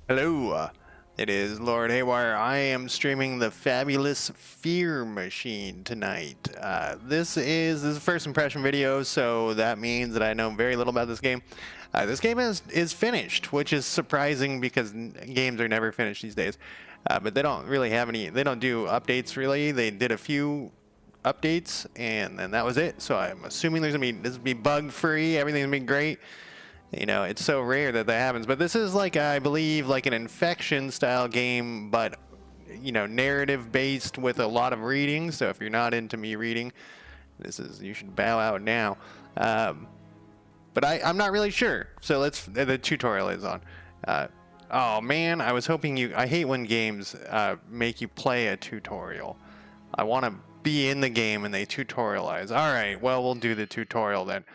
Hello, it is Lord Haywire. I am streaming the fabulous Fear Machine tonight. This is a first impression video, so that means that I know very little about this game. This game is finished, which is surprising because games are never finished these days. But they don't really have any. They don't do updates really. They did a few updates, and then that was it. So I'm assuming this will be bug free. Everything's gonna be great. You know, it's so rare that that happens. But this is like, I believe, like an infection style game, but, you know, narrative based with a lot of reading. So if you're not into me reading, you should bow out now. But I'm not really sure. So the tutorial is on. Oh man, I was hoping I hate when games make you play a tutorial. I want to be in the game and they tutorialize. All right, well, we'll do the tutorial then.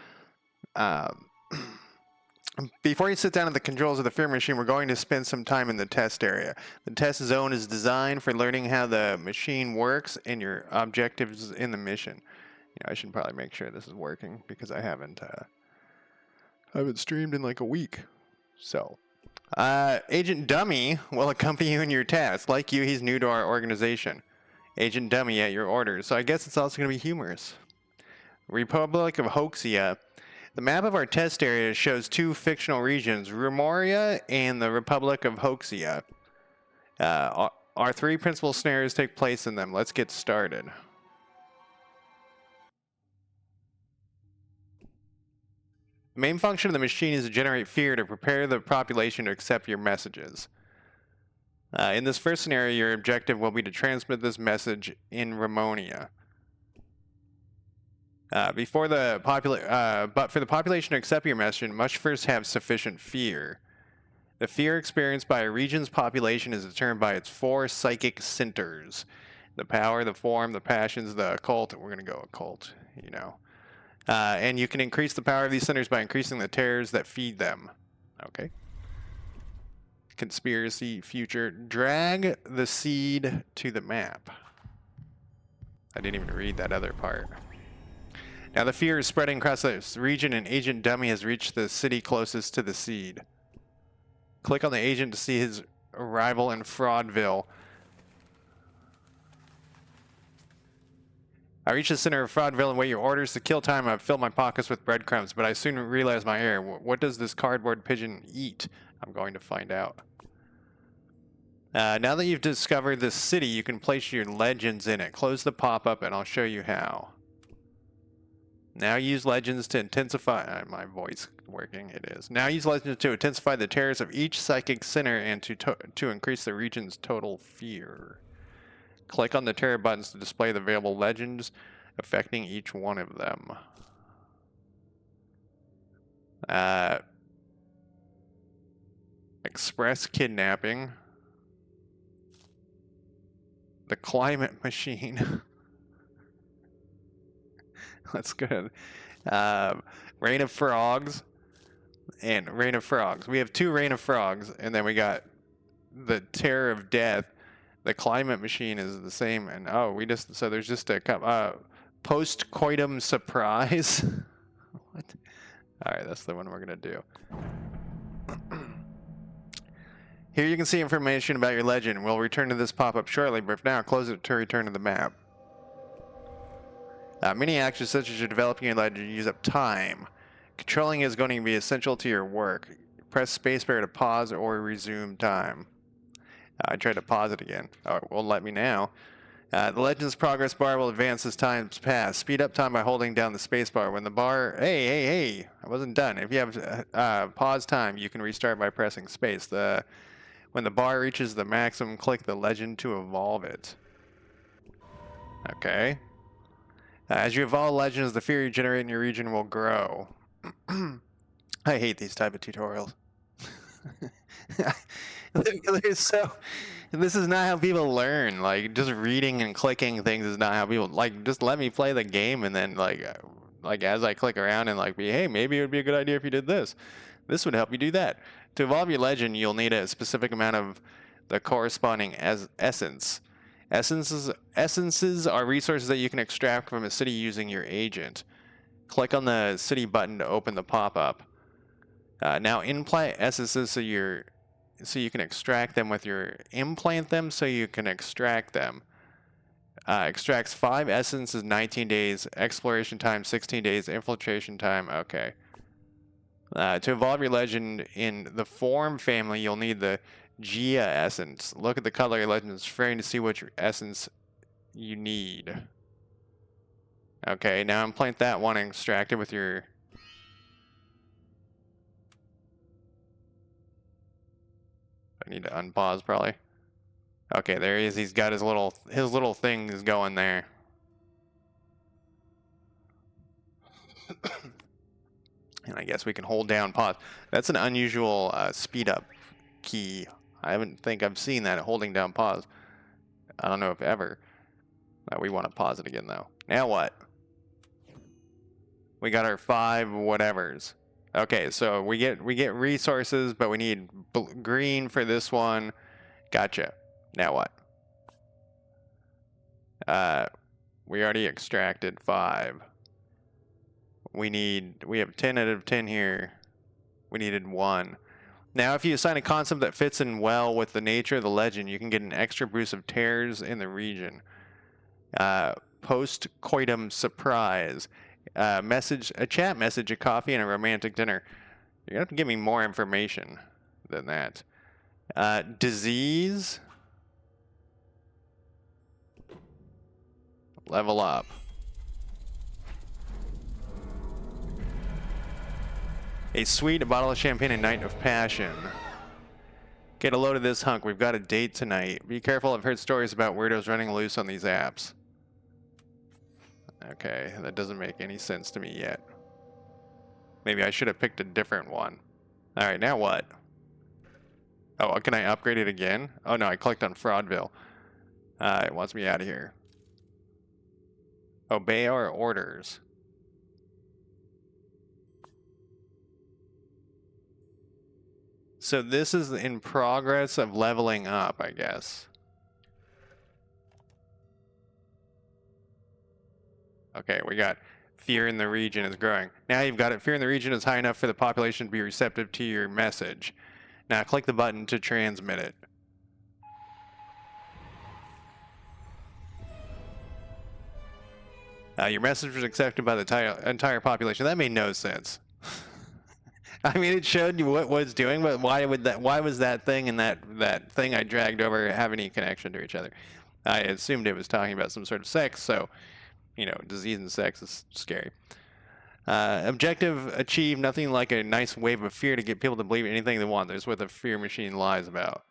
Before you sit down at the controls of the Fear Machine, we're going to spend some time in the test area. The test zone is designed for learning how the machine works and your objectives in the mission. You know, I should probably make sure this is working because I haven't streamed in like a week. So, Agent Dummy will accompany you in your task. Like you, he's new to our organization. Agent Dummy at your orders. So I guess it's also going to be humorous. Republic of Hoxia. The map of our test area shows two fictional regions, Rumoria and the Republic of Hoxia. Our three principal scenarios take place in them. Let's get started. The main function of the machine is to generate fear to prepare the population to accept your messages. In this first scenario, your objective will be to transmit this message in Rumoria. But for the population to accept your message, it must first have sufficient fear. The fear experienced by a region's population is determined by its 4 psychic centers: the power, the form, the passions, the occult. We're gonna go occult, you know. And you can increase the power of these centers by increasing the terrors that feed them. Okay. Conspiracy, future. Drag the seed to the map. I didn't even read that other part. Now the fear is spreading across this region and Agent Dummy has reached the city closest to the seed. Click on the agent to see his arrival in Fraudville. I reached the center of Fraudville and wait your orders. To kill time, I've filled my pockets with breadcrumbs, but I soon realized my error. What does this cardboard pigeon eat? I'm going to find out. Now that you've discovered this city, you can place your legends in it. Close the pop-up and I'll show you how. Now use legends to intensify... my voice working, it is. Now use legends to intensify the terrors of each psychic center and to increase the region's total fear. Click on the terror buttons to display the available legends affecting each one of them. Express kidnapping. The climate machine. That's good. Rain of Frogs and Rain of Frogs. We have 2 Rain of Frogs, and then we got the Terror of Death. The climate machine is the same, and so there's just a post-coitum surprise. What? All right, that's the one we're gonna do. Here you can see information about your legend. We'll return to this pop-up shortly, but for now, close it to return to the map. Many actions such as developing your legend use up time. Controlling is going to be essential to your work. Press spacebar to pause or resume time. I tried to pause it again. Oh, it won't let me now. The Legend's progress bar will advance as times pass. Speed up time by holding down the spacebar. When the bar... Hey! I wasn't done. If you have pause time, you can restart by pressing space. When the bar reaches the maximum, click the Legend to evolve it. Okay. As you evolve legends, the fear you generate in your region will grow. I hate these type of tutorials. This is not how people learn. Like, just reading and clicking things is not how people... Like, just let me play the game and then, like as I click around and, like, hey, maybe it would be a good idea if you did this. This would help you do that. To evolve your legend, you'll need a specific amount of the corresponding essence. Essences are resources that you can extract from a city using your agent. Click on the city button to open the pop-up. Now implant essences so your so you can extract them with your implant them so you can extract them. Extracts 5 essences 19 days, exploration time 16 days, infiltration time. Okay. To evolve your legend in the form family, you'll need the Gia essence. Look at the color of your legend's frame to see which essence you need. Okay, now implant that one and extract it with your... I need to unpause probably. Okay, there he is. He's got his little things going there. And I guess we can hold down pause. That's an unusual speed up key. I think I've seen that, holding down pause. I don't know if ever. We want to pause it again though. Now what? We got our 5 whatevers. Okay, so we get resources, but we need green for this one. Gotcha. Now what? We already extracted 5. We have 10 out of 10 here. We needed 1. Now, if you assign a concept that fits in well with the nature of the legend, you can get an extra boost of tears in the region. Post-coitum surprise. A chat message, a coffee, and a romantic dinner. You're going to have to give me more information than that. Disease. Level up. A sweet, a bottle of champagne, and night of passion. Get a load of this hunk. We've got a date tonight. Be careful. I've heard stories about weirdos running loose on these apps. Okay, that doesn't make any sense to me yet. Maybe I should have picked a different one. Alright, now what? Oh, can I upgrade it again? Oh no, I clicked on Fraudville. It wants me out of here. Obey our orders. So this is in progress of leveling up, I guess. Okay, we got fear in the region is growing. Now you've got it. Fear in the region is high enough for the population to be receptive to your message. Now click the button to transmit it. Your message was accepted by the entire population. That made no sense. I mean, it showed you what was doing, but why was that thing and that thing I dragged over have any connection to each other? I assumed it was talking about some sort of sex, so, you know, disease and sex is scary. Objective achieved. Nothing like a nice wave of fear to get people to believe anything they want. There's what the fear machine lies about.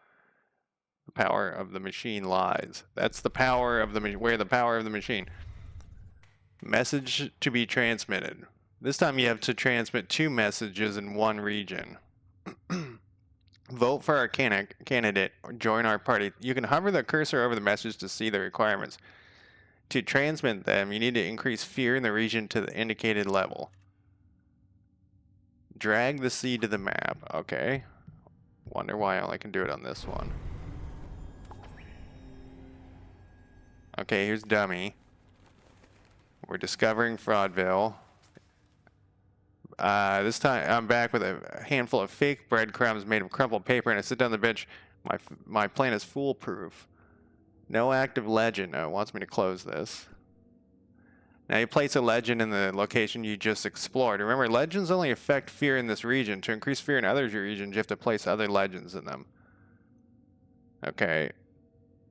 The power of the machine lies. That's the power of where the power of the machine. Message to be transmitted. This time you have to transmit 2 messages in one region. Vote for our candidate or join our party. You can hover the cursor over the message to see the requirements. To transmit them, you need to increase fear in the region to the indicated level. Drag the seed to the map. Okay. Wonder why I only can do it on this one. Okay, here's dummy. We're discovering Fraudville. This time I'm back with a handful of fake breadcrumbs made of crumpled paper, and I sit down on the bench. My plan is foolproof. No active legend. Oh, it wants me to close this. Now you place a legend in the location you just explored. Remember, legends only affect fear in this region. To increase fear in other regions, you have to place other legends in them. Okay.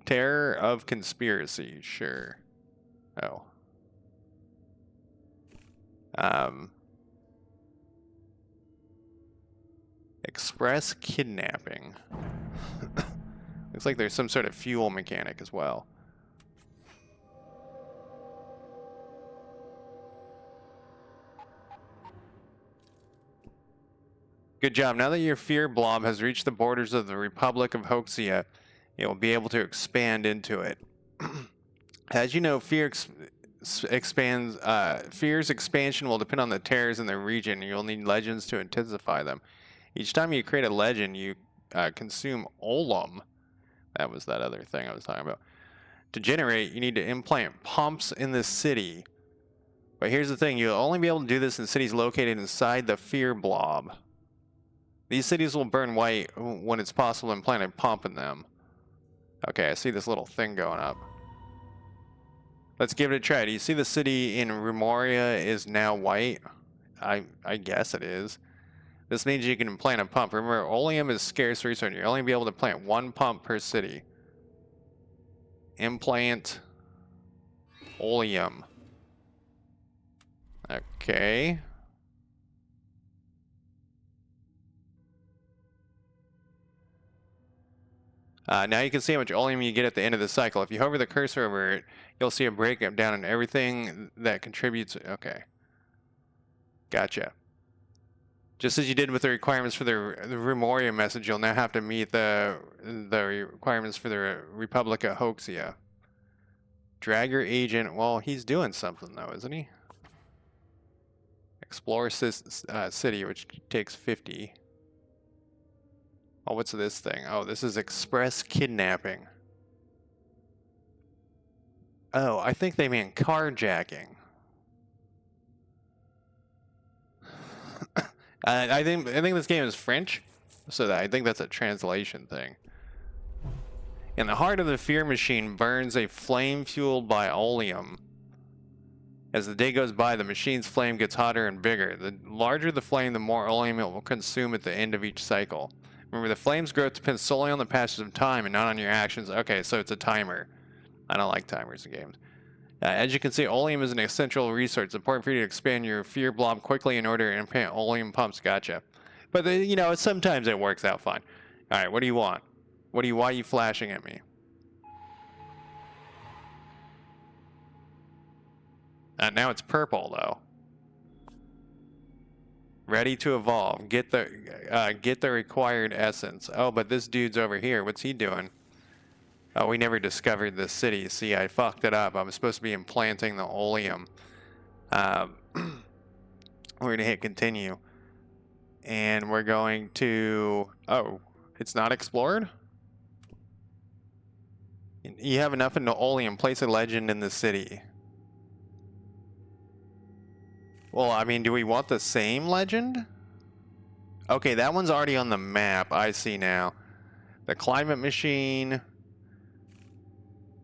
Terror of conspiracy. Sure. Oh. Express kidnapping. Looks like there's some sort of fuel mechanic as well. Good job. Now that your fear blob has reached the borders of the Republic of Hoxia, it will be able to expand into it. As you know, fear's expansion will depend on the terrors in the region, and you'll need legends to intensify them. Each time you create a legend, you consume Olam. That was that other thing I was talking about. To generate, you need to implant pumps in the city. But here's the thing, you'll only be able to do this in cities located inside the fear blob. These cities will burn white when it's possible to implant a pump in them. Okay, I see this little thing going up. Let's give it a try. Do you see the city in Rumoria is now white? I guess it is. This means you can implant a pump. Remember, oleum is scarce resource. You'll only be able to plant one pump per city. Implant oleum. Okay. Now you can see how much oleum you get at the end of the cycle. If you hover the cursor over it, you'll see a breakdown down in everything that contributes. Okay. Gotcha. Just as you did with the requirements for the Rumoria message, you'll now have to meet the requirements for the Republica Hoaxia. Dragger agent. Well, he's doing something though, isn't he? Explore city, which takes 50. Oh, what's this thing? Oh, this is express kidnapping. Oh, I think they mean carjacking. I think this game is French, so I think that's a translation thing. In the heart of the fear machine burns a flame fueled by oleum. As the day goes by, the machine's flame gets hotter and bigger. The larger the flame, the more oleum it will consume at the end of each cycle. Remember, the flame's growth depends solely on the passage of time and not on your actions. Okay, so it's a timer. I don't like timers in games. As you can see, oleum is an essential resource. It's important for you to expand your fear blob quickly in order to implant oleum pumps. Gotcha. But, you know, sometimes it works out fine. All right, what do you want? Why are you flashing at me? Now it's purple, though. Ready to evolve. Get the required essence. Oh, but this dude's over here. What's he doing? Oh, we never discovered this city. See, I fucked it up. I was supposed to be implanting the oleum. We're going to hit continue. And we're going to... Oh, it's not explored? You have enough in the oleum. Place a legend in the city. Well, I mean, do we want the same legend? Okay, that one's already on the map. I see now. The climate machine...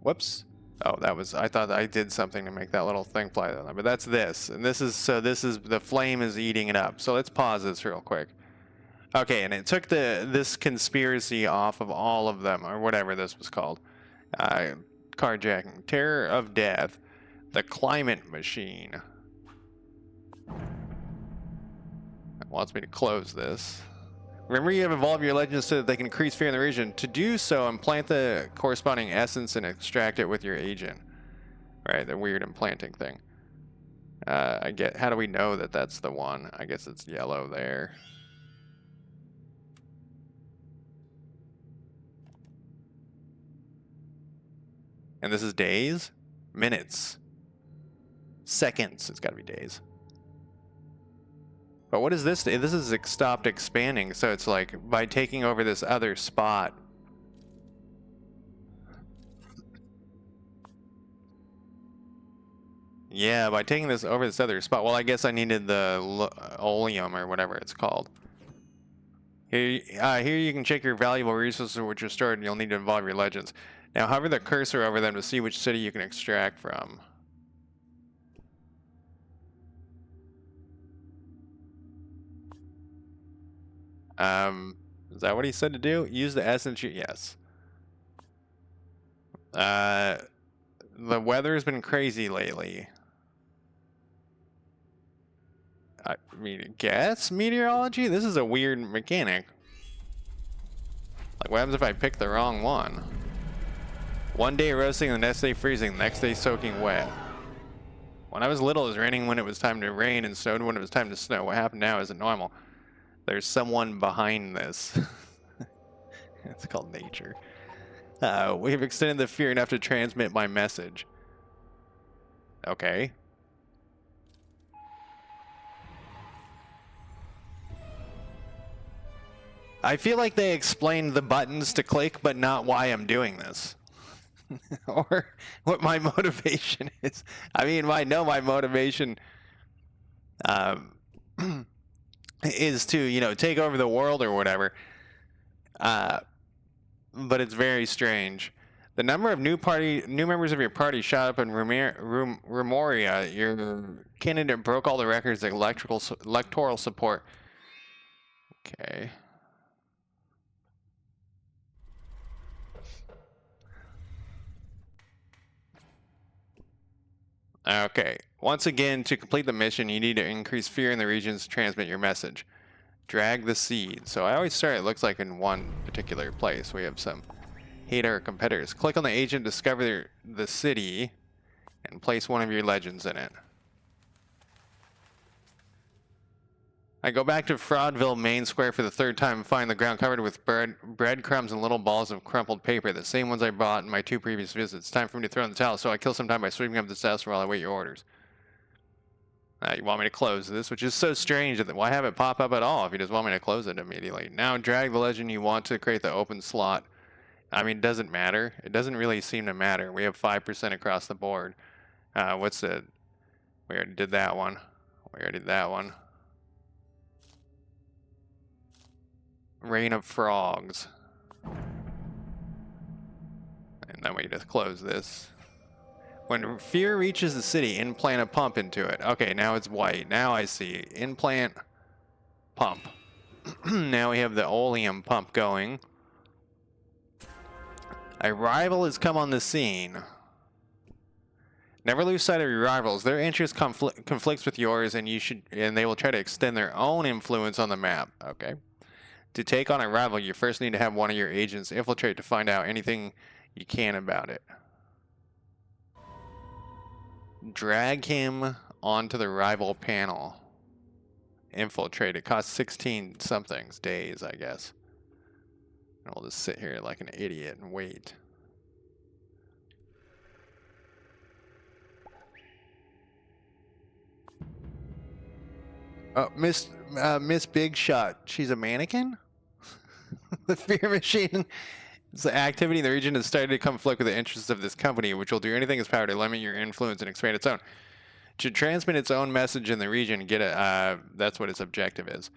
Whoops. Oh, that was... I thought I did something to make that little thing fly. But that's this. And this is... So this is... The flame is eating it up. So let's pause this real quick. Okay, and it took this conspiracy off of all of them, or whatever this was called. Carjacking. Terror of death. The climate machine. It wants me to close this. Remember, you have evolved your legends so that they can increase fear in the region. To do so, implant the corresponding essence and extract it with your agent. Right, the weird implanting thing. How do we know that that's the one? I guess it's yellow there. And this is days? Minutes. Seconds. It's got to be days. But what is this? This is stopped expanding, so it's like by taking over this other spot. Yeah, by taking this over this other spot. Well, I guess I needed the oleum or whatever it's called. Here you can check your valuable resources which are stored, and you'll need to involve your legends. Now hover the cursor over them to see which city you can extract from. Is that what he said to do? Use the essence. Yes. The weather's been crazy lately. I mean, guess meteorology? This is a weird mechanic. Like, what happens if I pick the wrong one? One day roasting, the next day freezing, the next day soaking wet. When I was little, it was raining when it was time to rain and snowed when it was time to snow. What happened now isn't normal. There's someone behind this. It's called nature. We've extended the fear enough to transmit my message. Okay. I feel like they explained the buttons to click, but not why I'm doing this. Or what my motivation is. I mean, I know my motivation is to, you know, take over the world or whatever. But it's very strange. The number of new members of your party shot up in Remoria. Your candidate broke all the records of electoral support. Okay. Okay. Once again, to complete the mission, you need to increase fear in the regions to transmit your message. Drag the seed. So I always start, it looks like, in one particular place. We have some hate our competitors. Click on the agent, discover the city, and place one of your legends in it. I go back to Fraudville Main Square for the third time and find the ground covered with breadcrumbs and little balls of crumpled paper, the same ones I bought in my 2 previous visits. Time for me to throw in the towel, so I kill some time by sweeping up this house while I wait your orders. You want me to close this, which is so strange. Why have it pop up at all if you just want me to close it immediately? Now drag the legend you want to create the open slot. I mean, it doesn't matter. It doesn't really seem to matter. We have 5% across the board. What's it? We already did that one. We already did that one. Rain of Frogs. And then we just close this. When fear reaches the city, implant a pump into it. Okay, now it's white. Now I see. Implant pump. Now we have the oleum pump going. A rival has come on the scene. Never lose sight of your rivals. Their interest conflicts with yours, and they will try to extend their own influence on the map. Okay. To take on a rival, you first need to have one of your agents infiltrate to find out anything you can about it. Drag him onto the rival panel. Infiltrate. It costs 16 somethings days, I guess. And we'll just sit here like an idiot and wait. Oh, Miss Big Shot. She's a mannequin? The fear machine. The activity in the region has started to conflict with the interests of this company, which will do anything in its power to limit your influence and expand its own. To transmit its own message in the region, that's what its objective is.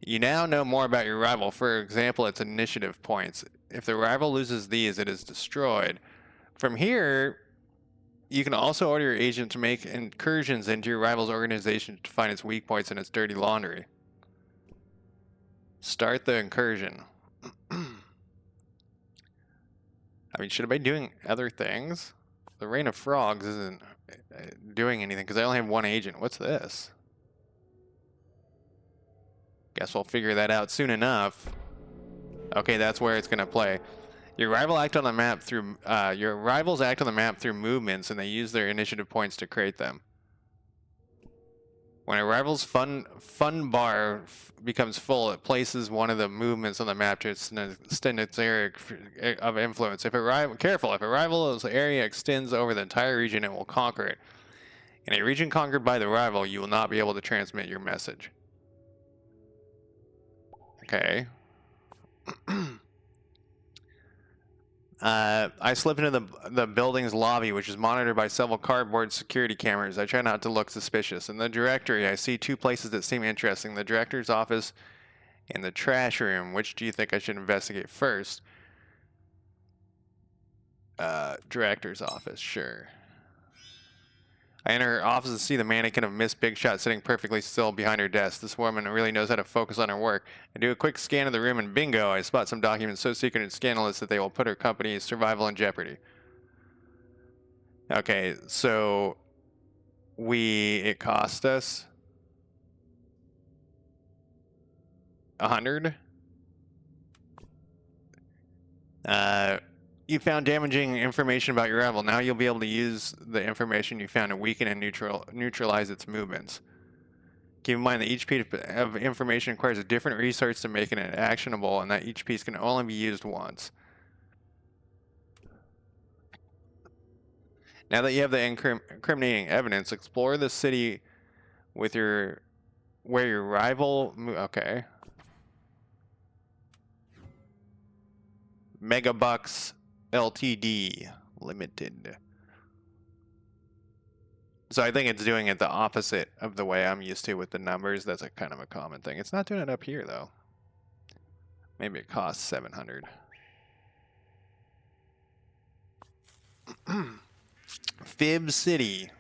You now know more about your rival. For example, its initiative points. If the rival loses these, it is destroyed. From here, you can also order your agent to make incursions into your rival's organization to find its weak points and its dirty laundry. Start the incursion. I mean, should I be doing other things? The Rain of Frogs isn't doing anything because I only have one agent. What's this? Guess we'll figure that out soon enough. Okay, that's where it's gonna play. Your rivals act on the map through movements, and they use their initiative points to create them. When a rival's fun bar becomes full, it places one of the movements on the map to extend its area of influence. If a rival's area extends over the entire region, it will conquer it. In a region conquered by the rival, you will not be able to transmit your message. Okay. I slip into the building's lobby, which is monitored by several cardboard security cameras. I try not to look suspicious. In the directory, I see 2 places that seem interesting. The director's office and the trash room. Which do you think I should investigate first? Director's office, sure. I enter her office and see the mannequin of Miss Big Shot sitting perfectly still behind her desk. This woman really knows how to focus on her work. I do a quick scan of the room and bingo, I spot some documents so secret and scandalous that they will put her company's survival in jeopardy. Okay, so it cost us 100. You found damaging information about your rival. Now you'll be able to use the information you found to weaken and neutralize its movements. Keep in mind that each piece of information requires a different resource to make it actionable, and that each piece can only be used once. Now that you have the incriminating evidence, explore the city with where your rival... Okay. Megabucks Ltd. Limited. So I think it's doing it the opposite of the way I'm used to with the numbers. That's a kind of a common thing. It's not doing it up here though. Maybe it costs 700. Fib City.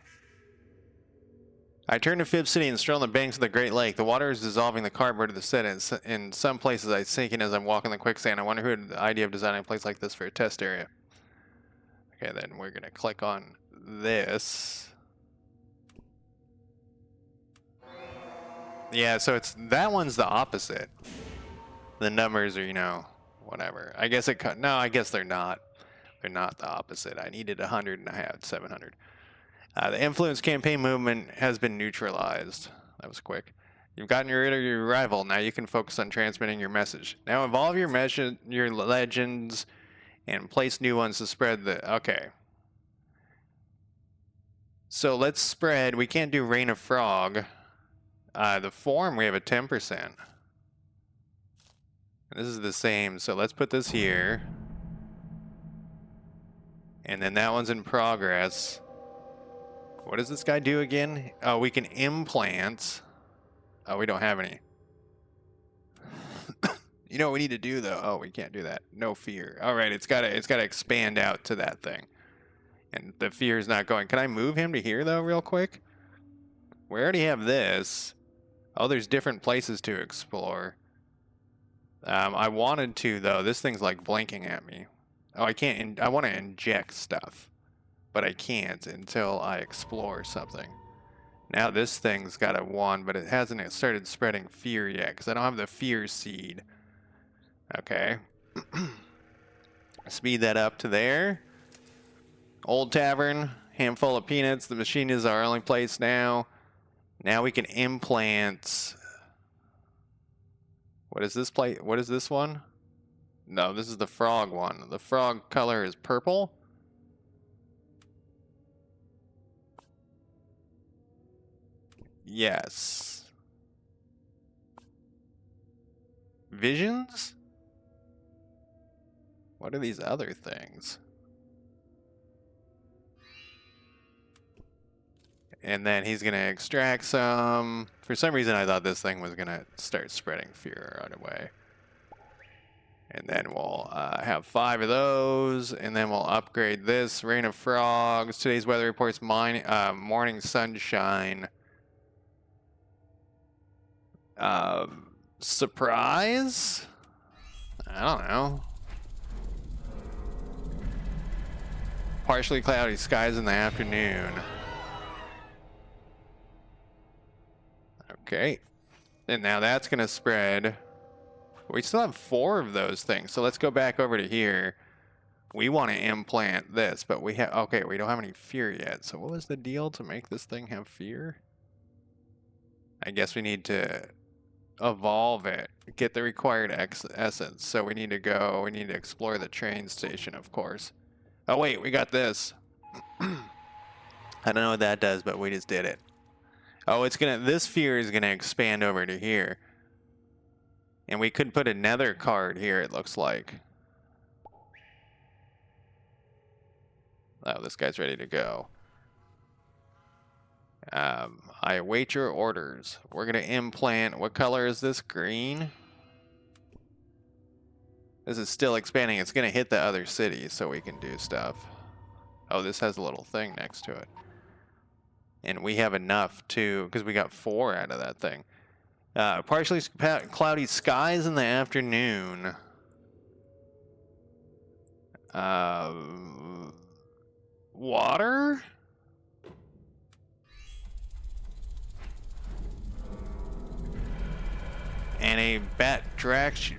I turn to Fib City and stroll on the banks of the Great Lake. The water is dissolving the cardboard of the set. In some places, I sink in as I'm walking the quicksand. I wonder who had the idea of designing a place like this for a test area. Okay, then we're going to click on this. Yeah, so it's that one's the opposite. The numbers are, you know, whatever. I guess no, I guess they're not. They're not the opposite. I needed 100 and I had 700. The influence campaign movement has been neutralized. That was quick. You've gotten rid of your rival. Now you can focus on transmitting your message. Now evolve your legends and place new ones to spread the... Okay. So let's spread. We can't do Rain of Frog. The form, we have a 10%. This is the same. So let's put this here. And then that one's in progress. What does this guy do again? Oh, we can implant. Oh, we don't have any. You know what we need to do though? Oh, we can't do that. No fear. All right, it's gotta expand out to that thing. And the fear is not going. Can I move him to here though, real quick? We already have this. Oh, there's different places to explore. I wanted to though. This thing's like blinking at me. Oh, I can't. I want to inject stuff. But I can't until I explore something. Now this thing's got a 1, but it hasn't started spreading fear yet, because I don't have the fear seed. Okay. Speed that up to there. Old Tavern, handful of peanuts. The machine is our only place now. Now we can implant... What is this plate? What is this one? No, this is the frog one. The frog color is purple. Yes. Visions? What are these other things? And then he's going to extract some. For some reason, I thought this thing was going to start spreading fear right away. And then we'll have 5 of those. And then we'll upgrade this. Rain of Frogs. Today's weather reports morning sunshine. Surprise? I don't know. Partially cloudy skies in the afternoon. Okay. And now that's going to spread. We still have 4 of those things. So let's go back over to here. We want to implant this, but we have... Okay, we don't have any fear yet. So what was the deal to make this thing have fear? I guess we need to evolve it. Get the required essence. So we need to go... We need to explore the train station, of course. Oh, wait, we got this. I don't know what that does, but we just did it. Oh, it's gonna... This fear is gonna expand over to here. And we could put another card here, it looks like. Oh, this guy's ready to go. I await your orders. We're gonna implant... What color is this? Green? This is still expanding. It's gonna hit the other cities so we can do stuff. Oh, this has a little thing next to it. And we have enough to... Because we got 4 out of that thing. Partially cloudy skies in the afternoon. Water? And a batrachian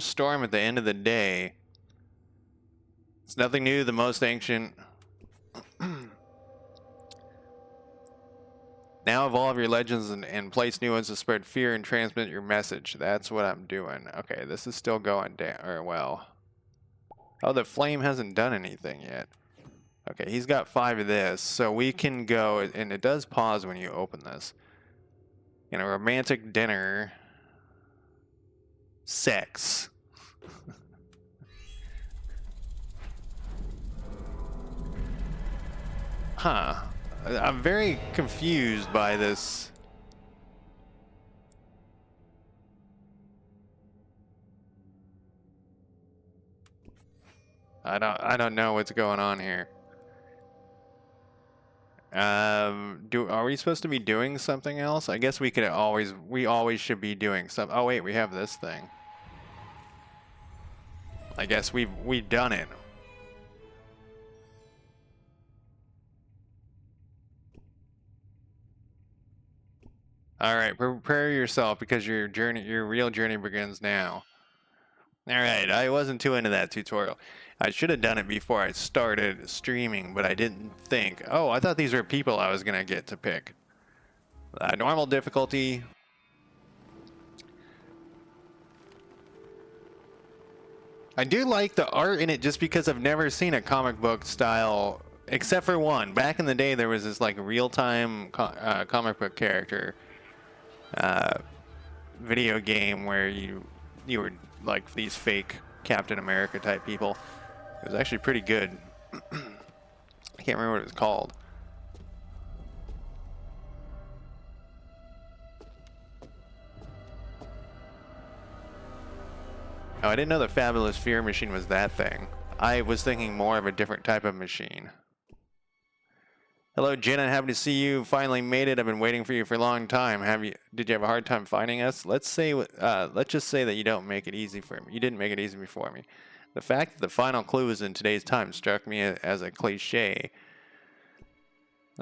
storm at the end of the day. It's nothing new, the most ancient. Now evolve your legends and place new ones to spread fear and transmit your message. That's what I'm doing. Okay, this is still going down. Or, well. Oh, the flame hasn't done anything yet. Okay, he's got 5 of this. So we can go, and it does pause when you open this. In a romantic dinner. Sex. Huh. I'm very confused by this. I don't know what's going on here. Are we supposed to be doing something else? I guess we always should be doing something. Oh wait, we have this thing. I guess we've done it. All right, prepare yourself because your real journey begins now. All right, I wasn't too into that tutorial. I should have done it before I started streaming, but I didn't think. Oh, I thought these were people I was gonna get to pick. Normal difficulty. I do like the art in it just because I've never seen a comic book style, except for one. Back in the day, there was this like real-time comic book character video game where you were like these fake Captain America type people. It was actually pretty good. I can't remember what it was called. Oh, I didn't know the Fabulous Fear Machine was that thing. I was thinking more of a different type of machine. Hello, Jen. I'm happy to see you. Finally made it. I've been waiting for you for a long time. Did you have a hard time finding us? Let's just say that you don't make it easy for me. You didn't make it easy for me. The fact that the final clue is in today's time struck me as a cliche.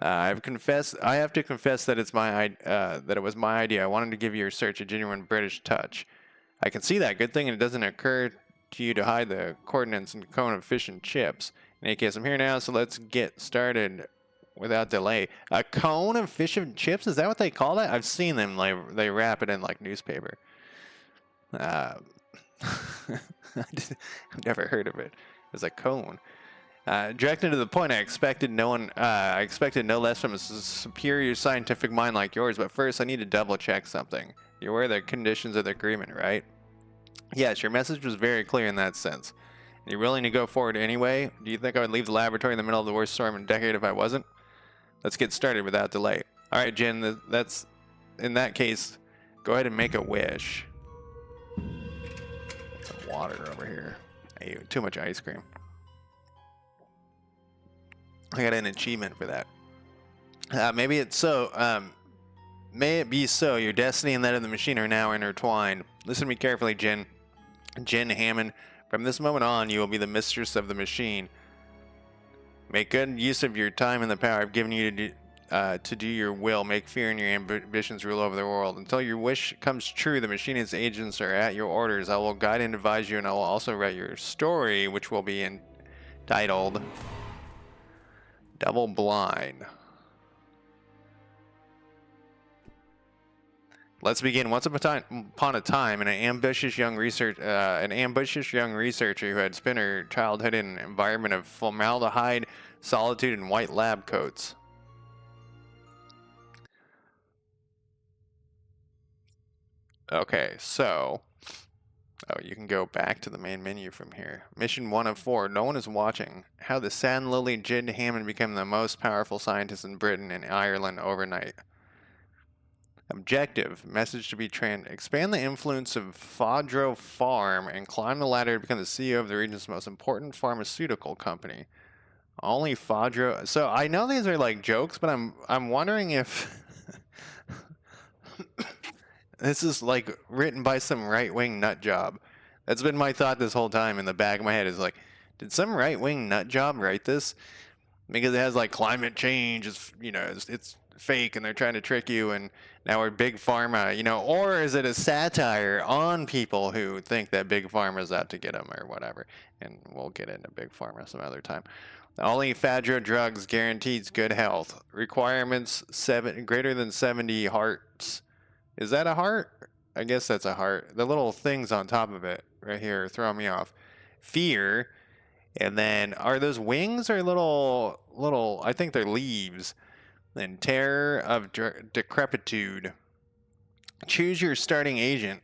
I have to confess that that it was my idea. I wanted to give your search a genuine British touch. I can see that. Good thing it doesn't occur to you to hide the coordinates in a cone of fish and chips. In any case, I'm here now, so let's get started without delay. A cone of fish and chips? Is that what they call that? I've seen them. Like, they wrap it in like newspaper. I've never heard of it as a cone. Directed to the point, I expected no less from a superior scientific mind like yours. But first, I need to double check something. You're aware of the conditions of the agreement, right? Yes, your message was very clear in that sense. You're willing to go forward anyway? Do you think I would leave the laboratory in the middle of the worst storm in a decade if I wasn't? Let's get started without delay. All right, Jen. In that case, go ahead and make a wish. Some water over here. Hey, too much ice cream. I got an achievement for that. Maybe it's so. May it be so. Your destiny and that of the machine are now intertwined. Listen to me carefully, Jen. Jen Hammond. From this moment on, you will be the mistress of the machine. Make good use of your time and the power I've given you to do your will. Make fear and your ambitions rule over the world. Until your wish comes true, the machine's agents are at your orders. I will guide and advise you, and I will also write your story, which will be entitled Double Blind. Let's begin. Once upon a time, an ambitious young researcher who had spent her childhood in an environment of formaldehyde, solitude, and white lab coats. Okay, so you can go back to the main menu from here. Mission 1 of 4. No one is watching. How the Sand Lily Jen Hammond became the most powerful scientist in Britain and Ireland overnight. Objective. Message to be expand the influence of Fodro Farm and climb the ladder to become the CEO of the region's most important pharmaceutical company. Only Fodro. So I know these are like jokes, but I'm wondering if this is like written by some right-wing nut job. That's been my thought this whole time in the back of my head is like, did some right-wing nut job write this? Because it has like climate change, it's fake and they're trying to trick you, and now we're big pharma, or is it a satire on people who think that big pharma is out to get them or whatever? And we'll get into big pharma some other time. Only Fadro drugs guarantees good health. Requirements greater than 70 hearts. Is that a heart? I guess that's a heart. The little things on top of it right here throw me off. Fear. And then are those wings or little I think they're leaves. Then terror of decrepitude. Choose your starting agent.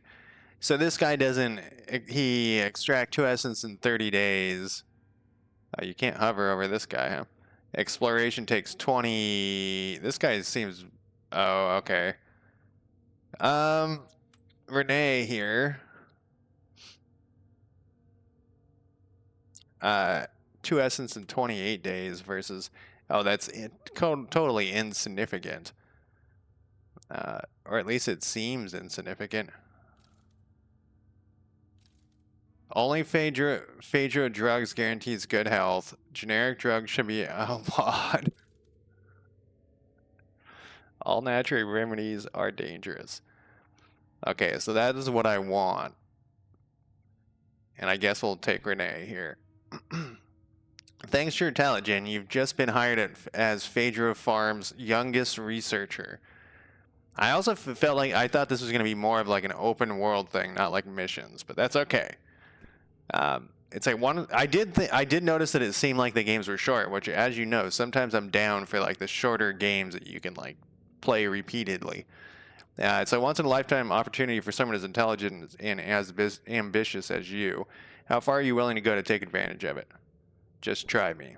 So this guy he extract 2 essence in 30 days. You can't hover over this guy, huh? Exploration takes 20. This guy seems... Oh, okay. Renee here. 2 essence in 28 days versus... Oh, that's totally insignificant. Or at least it seems insignificant. Only Phaedra drugs guarantees good health. Generic drugs should be outlawed. All natural remedies are dangerous. Okay, so that is what I want. And I guess we'll take Renee here. Thanks to your talent, Jen, you've just been hired as Phaedra Farm's youngest researcher. I also felt like I thought this was going to be more of like an open world thing, not like missions, but that's okay. It's like one. I did notice that it seemed like the games were short, which, as you know, sometimes I'm down for like the shorter games that you can like play repeatedly. It's a once in a lifetime opportunity for someone as intelligent and as ambitious as you. How far are you willing to go to take advantage of it? Just try me.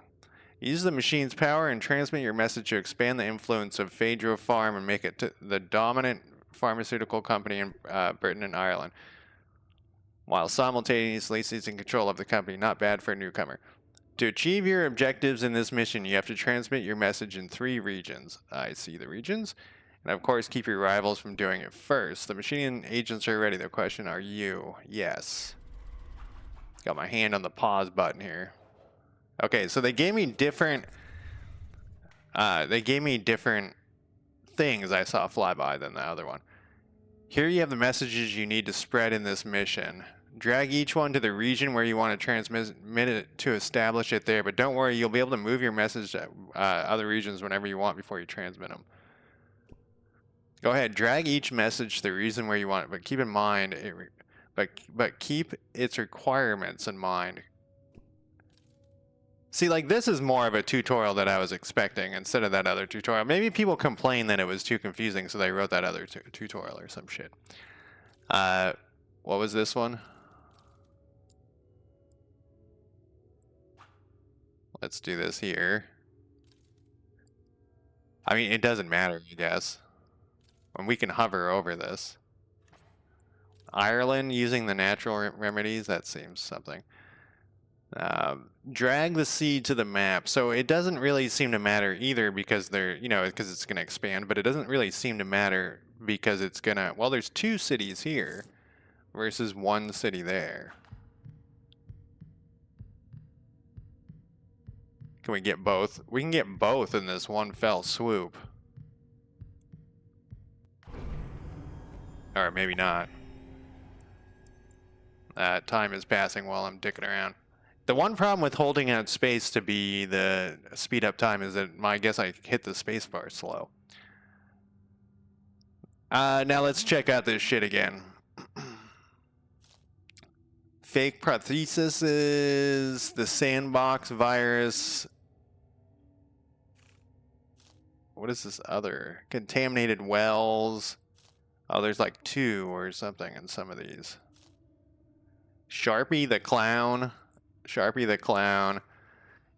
Use the machine's power and transmit your message to expand the influence of Phaedra Farm and make it the dominant pharmaceutical company in Britain and Ireland, while simultaneously seizing control of the company. Not bad for a newcomer. To achieve your objectives in this mission, you have to transmit your message in 3 regions. I see the regions. And of course, keep your rivals from doing it first. The machine agents are ready. The question, are you? Yes. Got my hand on the pause button here. Okay, so they gave me different things I saw fly by than the other one. Here you have the messages you need to spread in this mission. Drag each one to the region where you want to transmit it to establish it there, but don't worry, you'll be able to move your message to other regions whenever you want before you transmit them. Go ahead, drag each message to the region where you want it, but keep in mind, but keep its requirements in mind. See, like, this is more of a tutorial that I was expecting instead of that other tutorial. Maybe people complained that it was too confusing, so they wrote that other tutorial or some shit. What was this one? Let's do this here. I mean, it doesn't matter, I guess. And we can hover over this. Ireland using the natural remedies, that seems something. Drag the seed to the map. So it doesn't really seem to matter either because they're, because it's going to expand, but it doesn't really seem to matter because it's going to, well, there's 2 cities here versus 1 city there. Can we get both? We can get both in this one fell swoop. Or maybe not. Time is passing while I'm dicking around. The one problem with holding out space to be the speed up time is that I guess I hit the space bar slow. Now let's check out this shit again. Fake prothesis is the sandbox virus. What is this other? Contaminated wells. Oh, there's like 2 or something in some of these. Sharpie the clown. Sharpie the clown.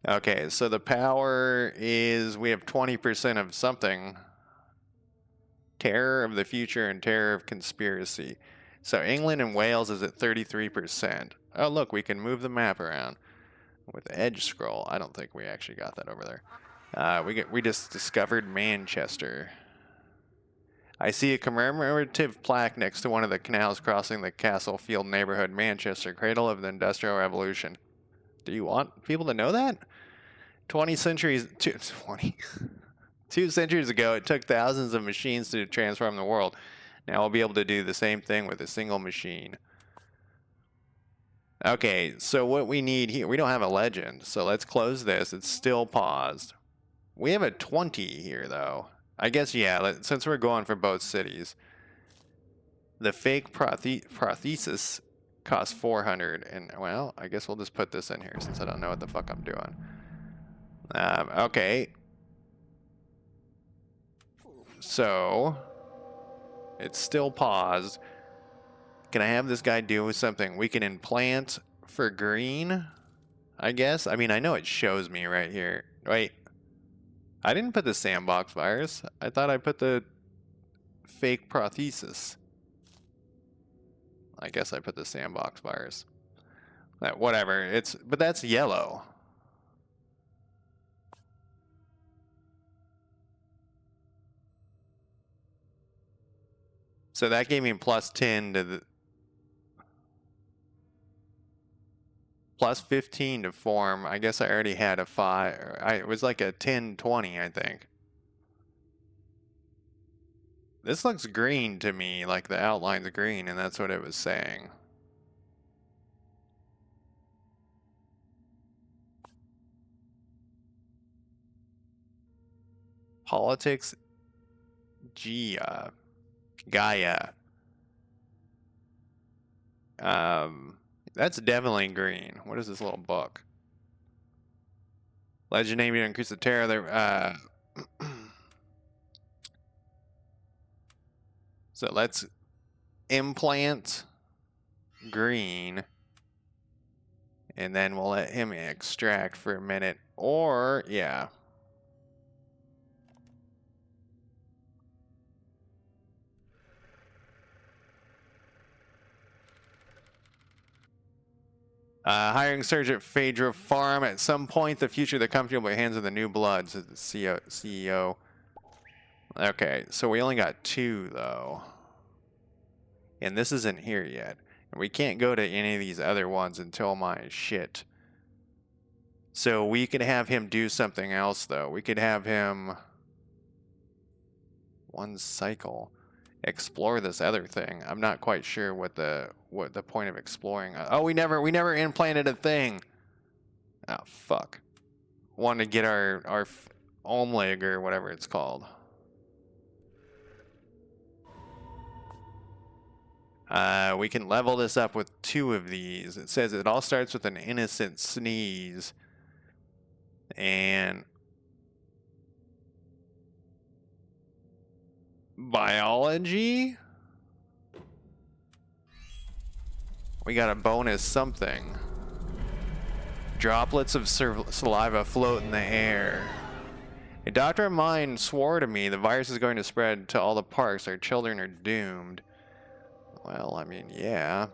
Okay, so the power is we have 20% of something. Terror of the future and terror of conspiracy. So England and Wales is at 33%. Oh, look, we can move the map around with edge scroll. I don't think we actually got that over there. We just discovered Manchester. I see a commemorative plaque next to one of the canals crossing the Castle Field neighborhood, Manchester, cradle of the Industrial Revolution. Do you want people to know that? 2 centuries ago, it took thousands of machines to transform the world. Now we'll be able to do the same thing with a single machine. Okay, so what we need here, we don't have a legend, so let's close this. It's still paused. We have a 20 here, though. I guess, yeah, since we're going for both cities. The fake prothesis costs 400, and, well, I guess we'll just put this in here since I don't know what the fuck I'm doing. Okay. So, it's still paused. Can I have this guy do something? We can implant for green, I guess. I mean, I know it shows me right here. Wait. I didn't put the sandbox virus. I thought I put the fake prothesis. I guess I put the sandbox virus. Whatever. But that's yellow. So that gave me plus 10 to the plus 15 to form. I guess I already had a 5. It was like a 10-20, I think. This looks green to me, like the outline's green, and that's what it was saying. Politics, Gaia. That's definitely green. What is this little book? Legend aiming to increase the terror. There. So let's implant green, and then we'll let him extract for a minute. Or yeah. Hiring Surge at Phaedra Farm. At some point, the future of the company will be hands of the new blood, says the CEO. Okay, so we only got 2, though. And this isn't here yet. And we can't go to any of these other ones until my shit. So we could have him do something else, though. We could have him... one cycle. Explore this other thing. I'm not quite sure what the point of exploring. Oh, we never implanted a thing. Oh fuck. Wanted to get our Omleg or whatever it's called. We can level this up with 2 of these. It says it all starts with an innocent sneeze. And biology? We got a bonus something. Droplets of saliva float in the air. A doctor of mine swore to me the virus is going to spread to all the parks. Our children are doomed. Well, I mean, yeah.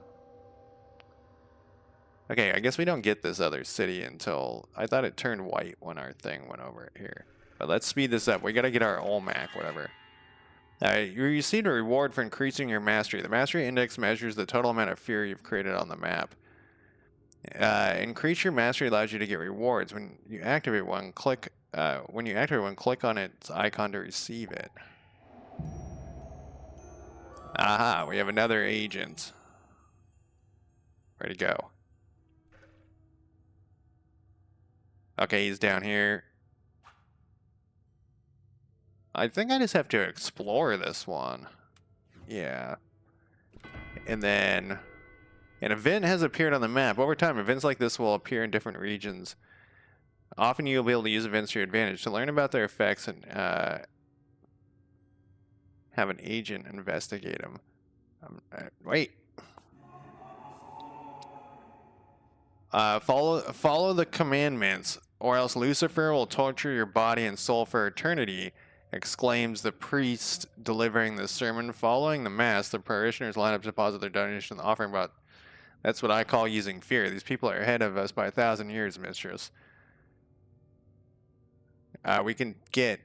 Okay, I guess we don't get this other city until... I thought it turned white when our thing went over here. But let's speed this up. We gotta get our Olmec, whatever. You received a reward for increasing your mastery. The mastery index measures the total amount of fear you've created on the map. Increase your mastery allows you to get rewards. When you activate one, click on its icon to receive it. Aha, we have another agent. Ready to go. Okay, he's down here. I think I just have to explore this one. Yeah. And then an event has appeared on the map. Over time, events like this will appear in different regions. Often you'll be able to use events to your advantage. To learn about their effects and have an agent investigate them. Wait. Follow the commandments, or else Lucifer will torture your body and soul for eternity, exclaims the priest delivering the sermon. Following the mass, the parishioners line up to deposit their donation in the offering box. That's what I call using fear. These people are ahead of us by 1,000 years, mistress. We can get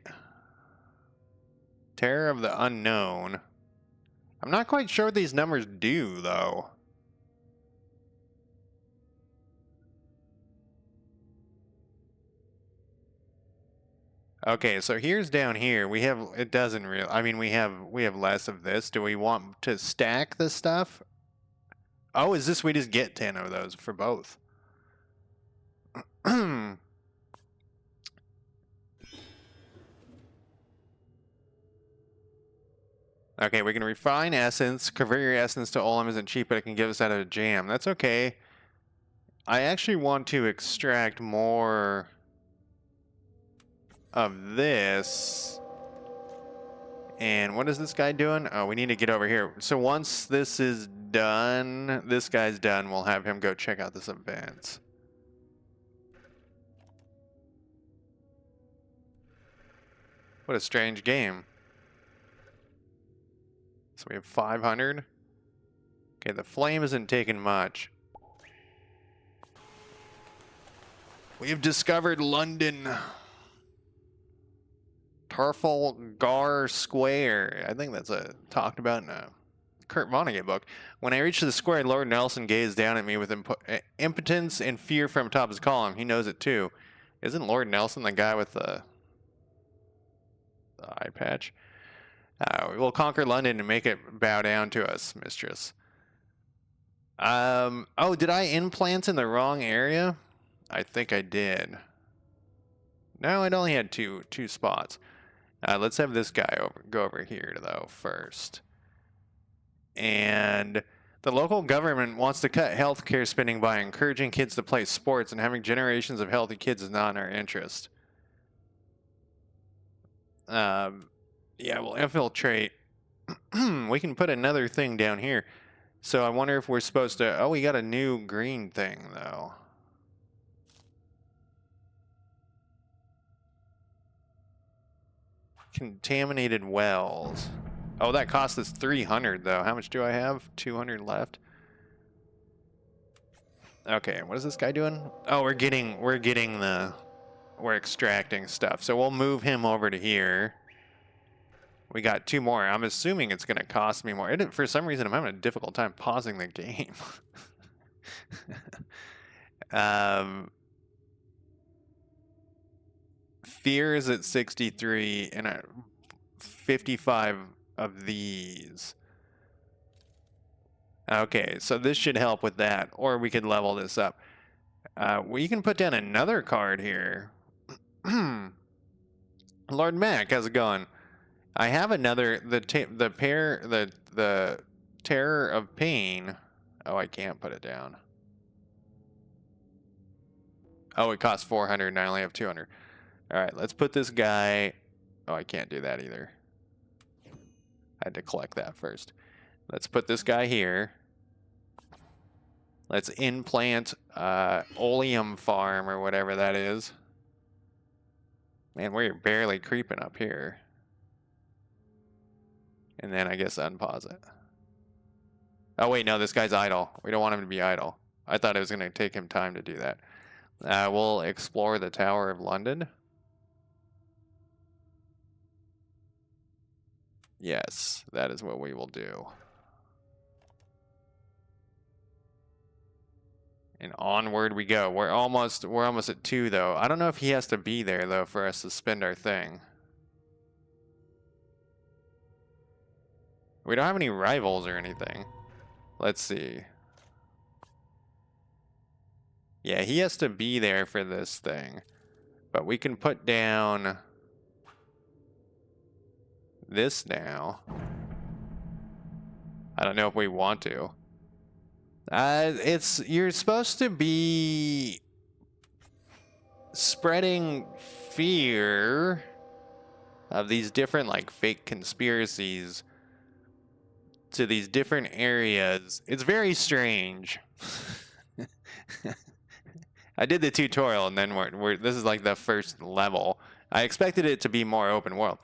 Terror of the Unknown. I'm not quite sure what these numbers do, though. Okay, so here's down here. We have, it doesn't really, I mean, we have less of this. Do we want to stack the stuff? Oh, is this, we just get 10 of those for both? Okay, we can refine essence. Convert your essence to Olem isn't cheap, but it can give us out of a jam. That's okay. I actually want to extract more of this. And what is this guy doing? Oh, we need to get over here. So once this is done, this guy's done, we'll have him go check out this event. What a strange game. So we have 500. Okay, the flame isn't taking much. We've discovered London. Trafalgar Square. I think that's talked about in a Kurt Vonnegut book. When I reached the square, Lord Nelson gazed down at me with impotence and fear from top of his column. He knows it too. Isn't Lord Nelson the guy with the eye patch? We will conquer London and make it bow down to us, mistress. Oh, did I implant in the wrong area? I think I did. No, it only had two spots. Let's have this guy go over here, though, first. And the local government wants to cut healthcare spending by encouraging kids to play sports, and having generations of healthy kids is not in our interest. Yeah, we'll infiltrate. We can put another thing down here. So I wonder if we're supposed to... Oh, we got a new green thing, though. Contaminated wells. Oh, that cost us 300, though. How much do I have? 200 left. Okay, what is this guy doing? Oh, we're extracting stuff. So we'll move him over to here. We got 2 more. I'm assuming it's going to cost me more. For some reason, I'm having a difficult time pausing the game. Fear is at 63 and 55 of these. Okay, so this should help with that, or we could level this up. We can put down another card here. Lord Mac, how's it going? I have another, the Terror of Pain. Oh, I can't put it down. Oh, it costs 400 and I only have 200. All right, let's put this guy. Oh, I can't do that either. I had to collect that first. Let's put this guy here. Let's implant Oleum Farm or whatever that is. Man, we're barely creeping up here. And then I guess unpause it. Oh, wait, no, this guy's idle. We don't want him to be idle. I thought it was going to take him time to do that. We'll explore the Tower of London. Yes, that is what we will do. And onward we go. We're almost at 2 though. I don't know if he has to be there though for us to spend our thing. We don't have any rivals or anything. Let's see. Yeah, he has to be there for this thing. But we can put down this now. I don't know if we want to. You're supposed to be spreading fear of these different like fake conspiracies to these different areas. It's very strange. I did the tutorial and then this is like the first level. I expected it to be more open world.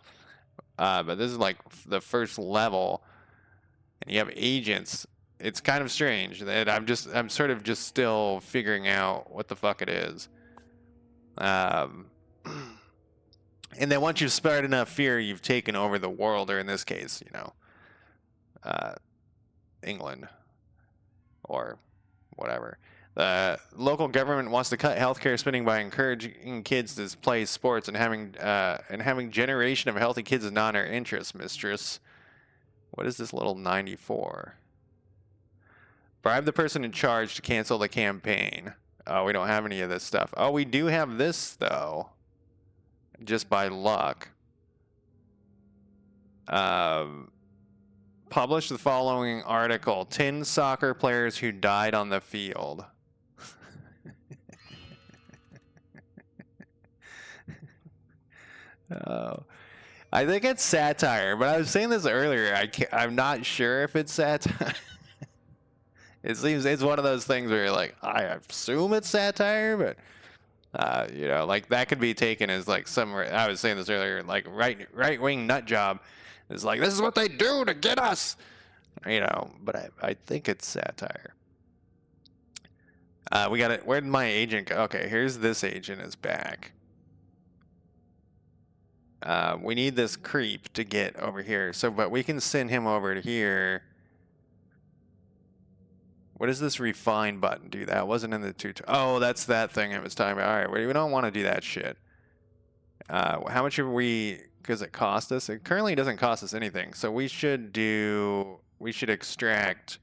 But this is like the first level and you have agents. It's kind of strange that I'm sort of just still figuring out what the fuck it is. And then once you've spread enough fear, you've taken over the world, or in this case, you know, England or whatever. The local government wants to cut healthcare spending by encouraging kids to play sports, and having generation of healthy kids is not in our interest, mistress. What is this little 94? Bribe the person in charge to cancel the campaign. Oh, we don't have any of this stuff. Oh, we do have this, though. Just by luck. Publish the following article. 10 soccer players who died on the field. Oh. I think it's satire, but I was saying this earlier. I'm not sure if it's satire. It seems it's one of those things where you're like, I assume it's satire, but You know, like that could be taken as like some. I was saying this earlier, like right wing nut job is like this is what they do to get us. You know, but I think it's satire. We got it. Where'd my agent go? Okay, here's this agent is back. We need this creep to get over here. So, but we can send him over to here. What does this refine button do? That wasn't in the tutorial. Oh, that's that thing I was talking about. All right, we don't want to do that shit. How much are we? Because it cost us. It currently doesn't cost us anything. So we should do. We should extract.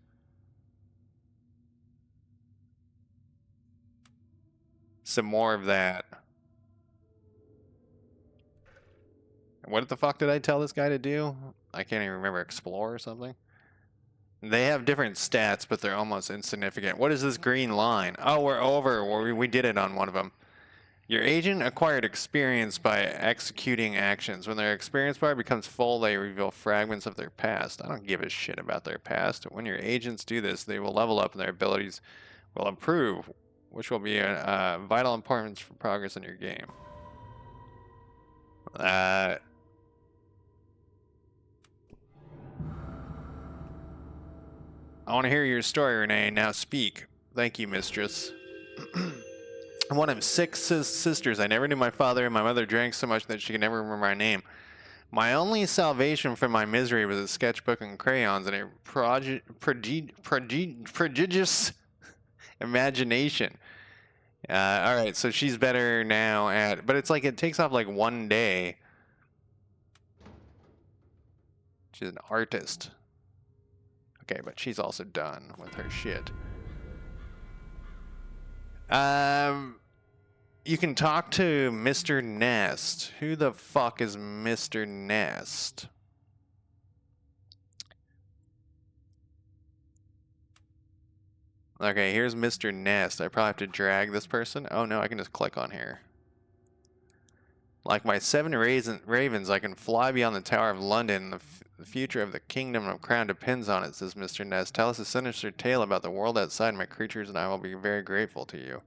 Some more of that. What the fuck did I tell this guy to do? I can't even remember. Explore or something? They have different stats, but they're almost insignificant. What is this green line? Oh, we're over. We did it on one of them. Your agent acquired experience by executing actions. When their experience bar becomes full, they reveal fragments of their past. I don't give a shit about their past. When your agents do this, they will level up and their abilities will improve, which will be a vital importance for progress in your game. I want to hear your story, Renee. Now speak. Thank you, mistress. I'm one of 6 sisters. I never knew my father, and my mother drank so much that she could never remember my name. My only salvation from my misery was a sketchbook and crayons and a prodigious imagination. All right, so she's better now at... But it's like it takes off like 1 day. She's an artist. Okay, but she's also done with her shit. You can talk to Mr. Nest. Who the fuck is Mr. Nest? Okay, here's Mr. Nest. I probably have to drag this person. Oh no, I can just click on here. Like my 7 ravens, I can fly beyond the Tower of London. The future of the Kingdom of Crown depends on it, says Mr. Nest. Tell us a sinister tale about the world outside my creatures, and I will be very grateful to you.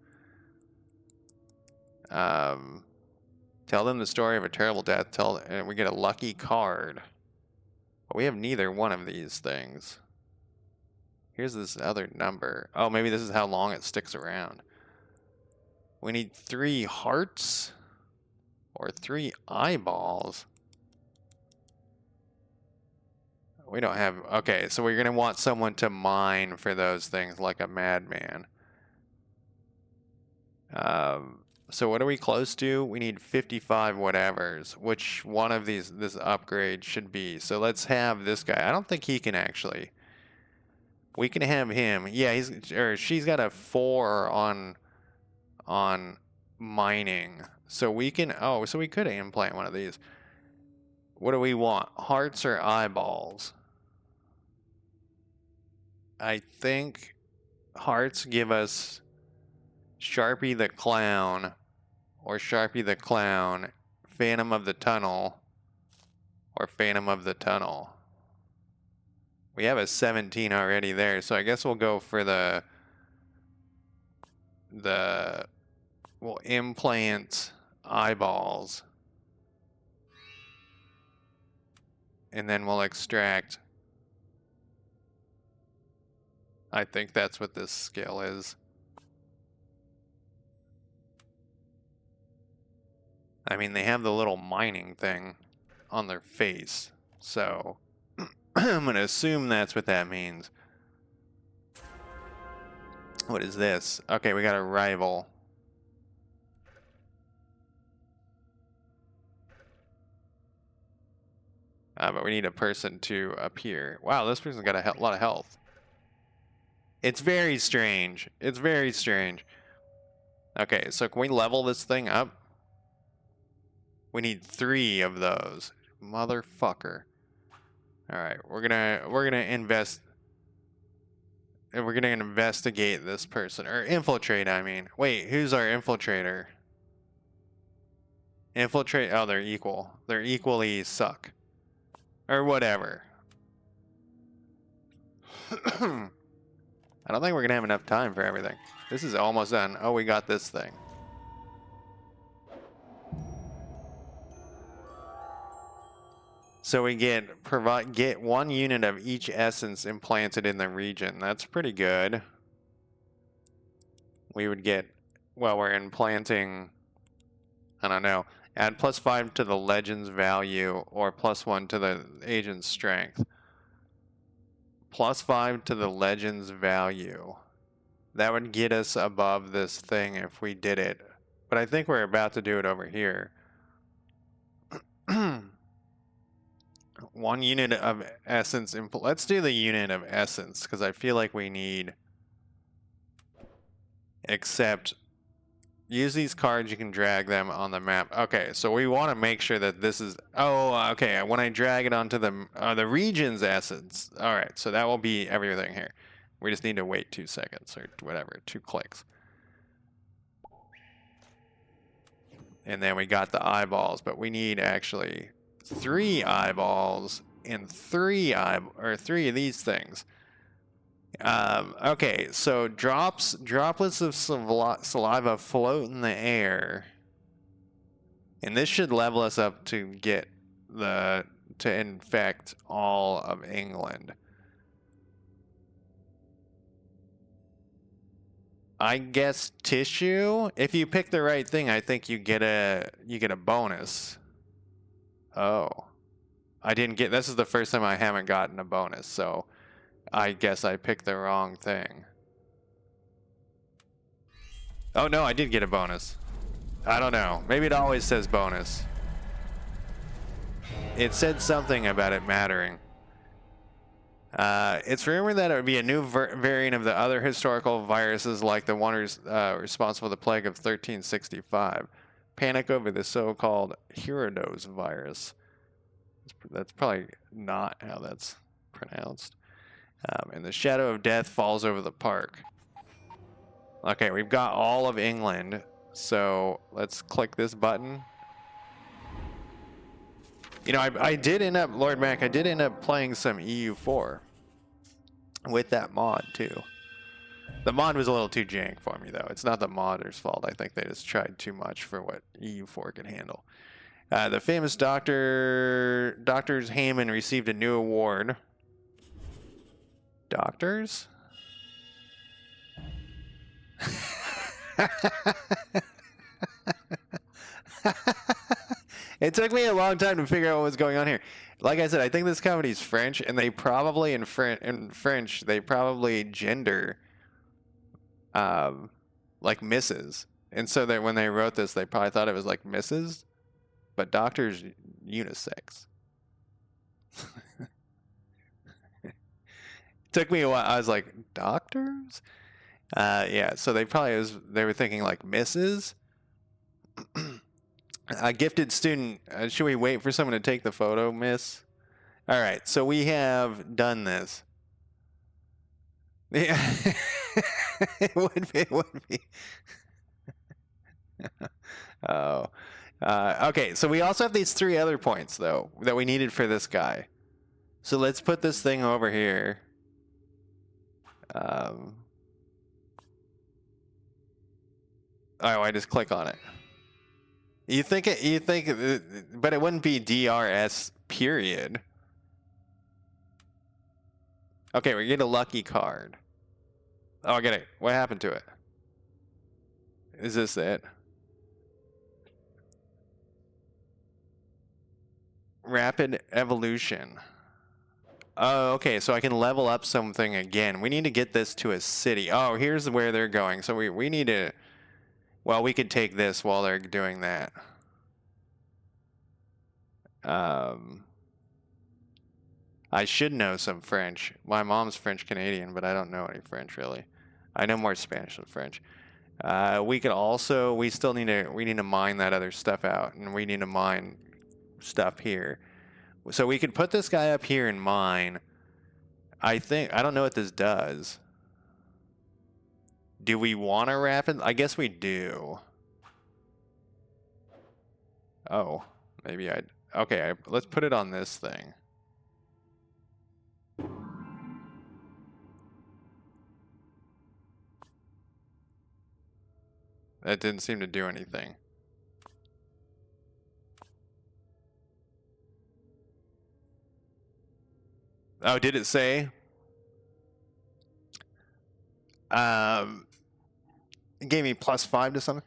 Tell them the story of a terrible death. And we get a lucky card. But we have neither one of these things. Here's this other number. Oh, maybe this is how long it sticks around. We need 3 hearts or 3 eyeballs. We don't have... Okay, so we're going to want someone to mine for those things like a madman. So what are we close to? We need 55 whatevers. Which one of this upgrade should be? So let's have this guy. I don't think he can actually. We can have him. Yeah, she's got a 4 on mining. So we can... Oh, so we could implant one of these. What do we want? Hearts or eyeballs? I think hearts give us Sharpie the Clown or Sharpie the Clown, Phantom of the Tunnel, or Phantom of the Tunnel. We have a 17 already there, so I guess we'll go for we'll implant eyeballs. And then we'll extract. I think that's what this skill is. I mean, they have the little mining thing on their face, so I'm going to assume that's what that means. What is this? Okay, we got a rival. But we need a person to appear. Wow, this person's got a lot of health. It's very strange. It's very strange. Okay, so can we level this thing up? We need 3 of those. Motherfucker. Alright, we're gonna invest. We're gonna investigate this person. Or infiltrate, I mean. Wait, who's our infiltrator? Infiltrate. Oh, they're equal. They're equally suck. Or whatever. I don't think we're gonna have enough time for everything. This is almost done. Oh, we got this thing. So we get 1 unit of each essence implanted in the region. That's pretty good. We would get, well, we're implanting, I don't know, add +5 to the legend's value or +1 to the agent's strength. +5 to the legend's value. That would get us above this thing if we did it. But I think we're about to do it over here. 1 unit of essence. Let's do the unit of essence, because I feel like we need... Except, use these cards, you can drag them on the map. Okay, so we want to make sure that this is... Oh, okay, when I drag it onto the region's essence. Alright, so that will be everything here. We just need to wait 2 seconds, or whatever, 2 clicks. And then we got the eyeballs, but we need actually 3 eyeballs and 3 of these things. Okay, so droplets of saliva float in the air, and this should level us up to get to infect all of England. I guess tissue. If you pick the right thing, I think you get a bonus. Oh, I didn't get. This is the first time I haven't gotten a bonus, so I guess I picked the wrong thing. Oh no, I did get a bonus. I don't know. Maybe it always says bonus. It said something about it mattering. It's rumored that it would be a new variant of the other historical viruses, like the one responsible for the plague of 1365. Panic over the so-called Herodos virus. That's probably not how that's pronounced. And the shadow of death falls over the park. Okay, we've got all of England, so let's click this button. You know, I did end up, Lord Mac, I did end up playing some EU4 with that mod too. The mod was a little too jank for me though. It's not the modder's fault. I think they just tried too much for what EU4 could handle. The famous Doctors Heyman received a new award. Doctors? It took me a long time to figure out what was going on here. Like I said, I think this company's French, and they probably in French they probably gender like Mrs. And so that when they wrote this, they probably thought it was like Mrs. But doctor's unisex. Took me a while. I was like, doctors? Yeah, so they were thinking like Mrs. A gifted student. Should we wait for someone to take the photo, miss? All right, so we have done this. Yeah, it would be. It would be. Oh, okay. So we also have these 3 other points though that we needed for this guy. So let's put this thing over here. Oh, I just click on it. You think, but it wouldn't be DRS period. Okay, we get a lucky card. Oh, I get it. What happened to it? Is this it? Rapid evolution. Oh, okay, so I can level up something again. We need to get this to a city. Oh, here's where they're going. So we need to... Well, we could take this while they're doing that. I should know some French. My mom's French-Canadian, but I don't know any French, really. I know more Spanish than French. We could also... We need to mine that other stuff out, and we need to mine stuff here. So we could put this guy up here and mine. I don't know what this does. Do we want to rapid? I guess we do. Oh, maybe okay, let's put it on this thing. That didn't seem to do anything. Oh, did it say? It gave me +5 to something.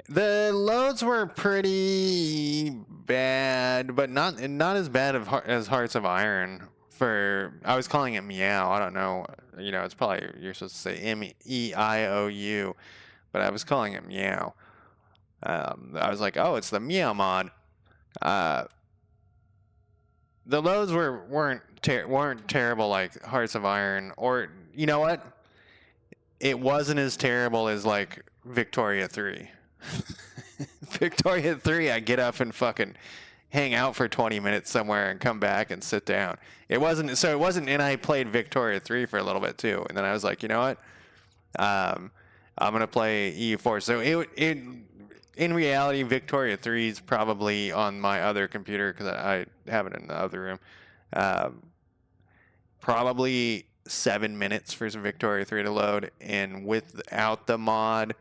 The loads were pretty bad, but not as bad as Hearts of Iron. I was calling it Meow. I don't know. You know, it's probably you're supposed to say MEIOU, but I was calling it Meow. I was like, oh, it's the Meow mod. The loads weren't terrible like Hearts of Iron, or you know what? It wasn't as terrible as like Victoria 3. Victoria 3, I get up and fucking hang out for 20 minutes somewhere and come back and sit down. It wasn't, and I played Victoria 3 for a little bit too. And then I was like, you know what? I'm going to play EU4. So in reality, Victoria 3 is probably on my other computer because I have it in the other room. Probably 7 minutes for some Victoria 3 to load, and without the mod,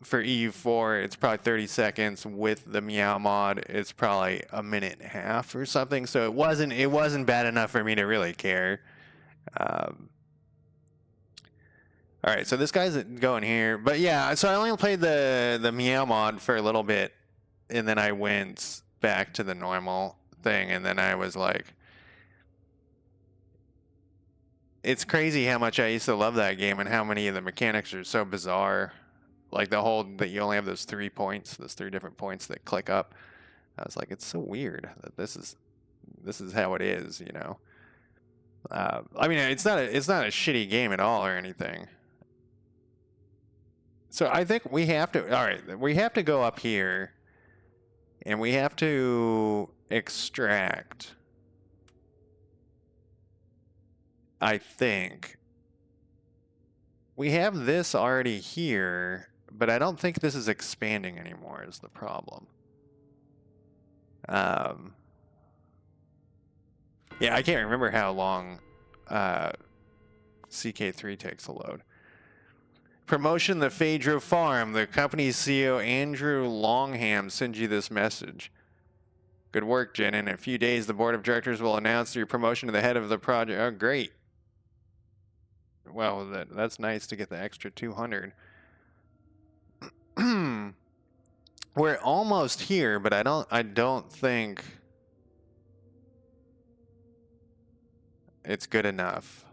for EU4, it's probably 30 seconds. With the Meow mod, it's probably a minute and a half or something. So it wasn't bad enough for me to really care. All right, so this guy's going here, but yeah. So I only played the Meow mod for a little bit, and then I went back to the normal thing, and then I was like, it's crazy how much I used to love that game and how many of the mechanics are so bizarre. Like the whole that you only have those 3 points, those 3 different points that click up. I was like, it's so weird that this is how it is, you know. I mean, it's not a shitty game at all or anything. So I think we have to. All right, we have to go up here, and we have to extract. I think we have this already here, but I don't think this is expanding anymore is the problem. Yeah, I can't remember how long CK3 takes to load. Promotion the Phaedra Farm. The company's CEO, Andrew Longham, sends you this message. Good work, Jen. In a few days, the board of directors will announce your promotion to the head of the project. Oh, great. Well, that's nice to get the extra 200. We're almost here, but I don't think it's good enough.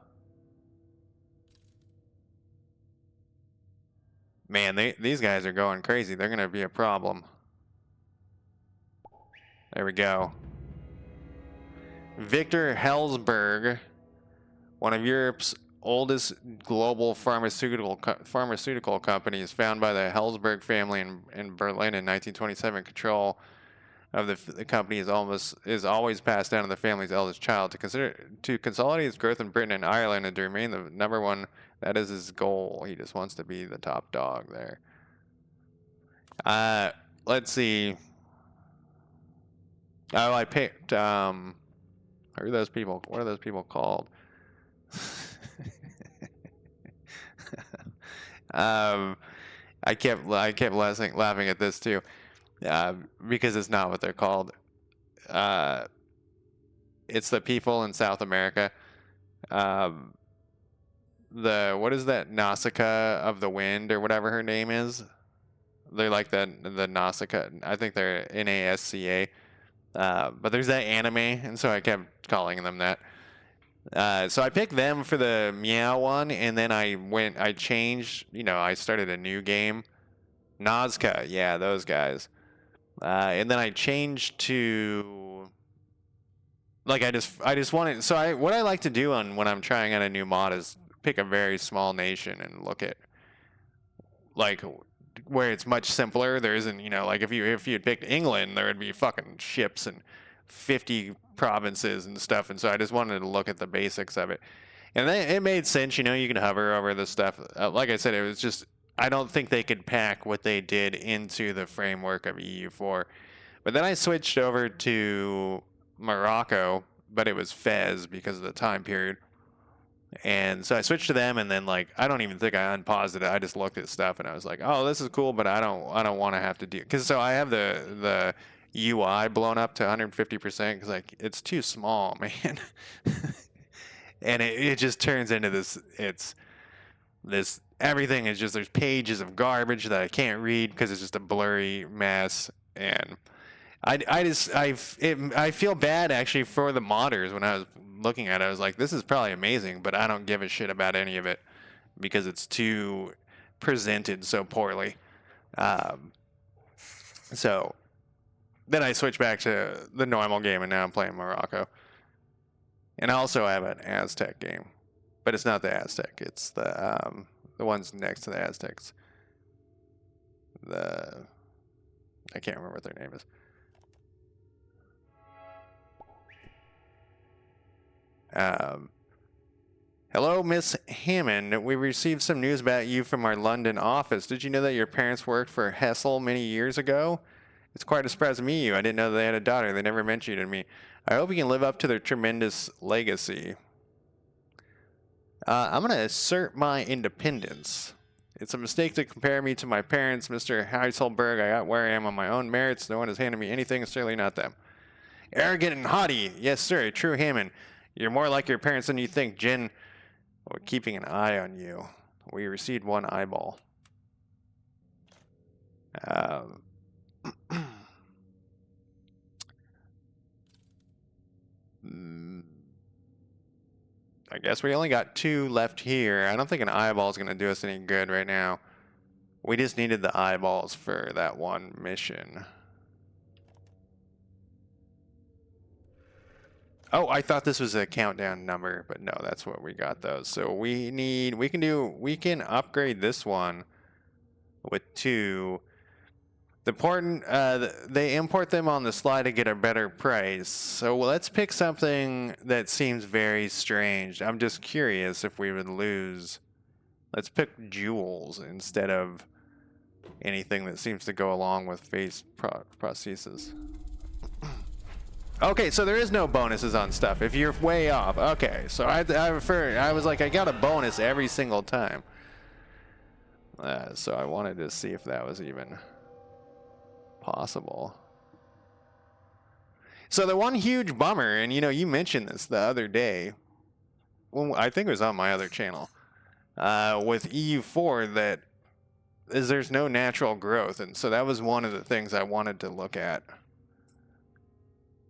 Man, these guys are going crazy. They're going to be a problem. There we go. Victor Helsberg, one of Europe's oldest global pharmaceutical companies, founded by the Helsberg family in Berlin in 1927. Control of the company is always passed down to the family's eldest child. To consolidate its growth in Britain and Ireland and to remain the number one, that is his goal. He just wants to be the top dog there. Let's see. Oh, I picked. Who are those people? What are those people called? I kept laughing at this too, because it's not what they're called. It's the people in South America. What is that, Nausicaa of the Wind or whatever her name is? They're like the Nausicaa. I think they're Nasca. But there's that anime, and so I kept calling them that. So I picked them for the Meow one, and then I changed, I started a new game. Nazca, yeah, those guys. And then I changed to, like, I just wanted, so what I like to do when I'm trying out a new mod is pick a very small nation and look at, like, where it's much simpler. There isn't, like if you had picked England, there would be fucking ships and 50 provinces and stuff, and so I just wanted to look at the basics of it, and then it made sense. You can hover over this stuff. Like I said, it was just, I don't think they could pack what they did into the framework of EU4. But then I switched over to Morocco, but it was Fez because of the time period, and so I switched to them, and then, like, I don't even think I unpaused it. I just looked at stuff and I was like, oh, this is cool, but I don't want to have to do, because so I have the UI blown up to 150% because like it's too small, man. And it just turns into this everything is just there's pages of garbage that I can't read because it's just a blurry mess. And I feel bad actually for the modders. When I was looking at it, I was like, this is probably amazing, but I don't give a shit about any of it because it's too presented so poorly. So then I switched back to the normal game, and now I'm playing Morocco. And I also have an Aztec game, but it's not the Aztec. It's the ones next to the Aztecs. I can't remember what their name is. Hello, Miss Hammond. We received some news about you from our London office. Did you know that your parents worked for Hessel many years ago? It's quite a surprise to meet you. I didn't know they had a daughter. They never mentioned you to me. I hope you can live up to their tremendous legacy. I'm going to assert my independence. It's a mistake to compare me to my parents, Mr. Heiselberg. I got where I am on my own merits. No one has handed me anything, certainly not them. Arrogant and haughty. Yes, sir, true Hammond. You're more like your parents than you think, Jin. We're keeping an eye on you. We received one eyeball. I guess we only got 2 left here. I don't think an eyeball is going to do us any good right now. We just needed the eyeballs for that one mission. Oh, I thought this was a countdown number, but no, that's what we got those. So we can upgrade this one with 2. They import them on the slide to get a better price. So let's pick something that seems very strange. I'm just curious if we would lose. Let's pick jewels instead of anything that seems to go along with face prosthesis. Okay, so there is no bonuses on stuff if you're way off. Okay, so I was like, I got a bonus every single time. So I wanted to see if that was even possible. So the one huge bummer, and you mentioned this the other day, well, I think it was on my other channel, with EU4, that there's no natural growth, and so that was one of the things I wanted to look at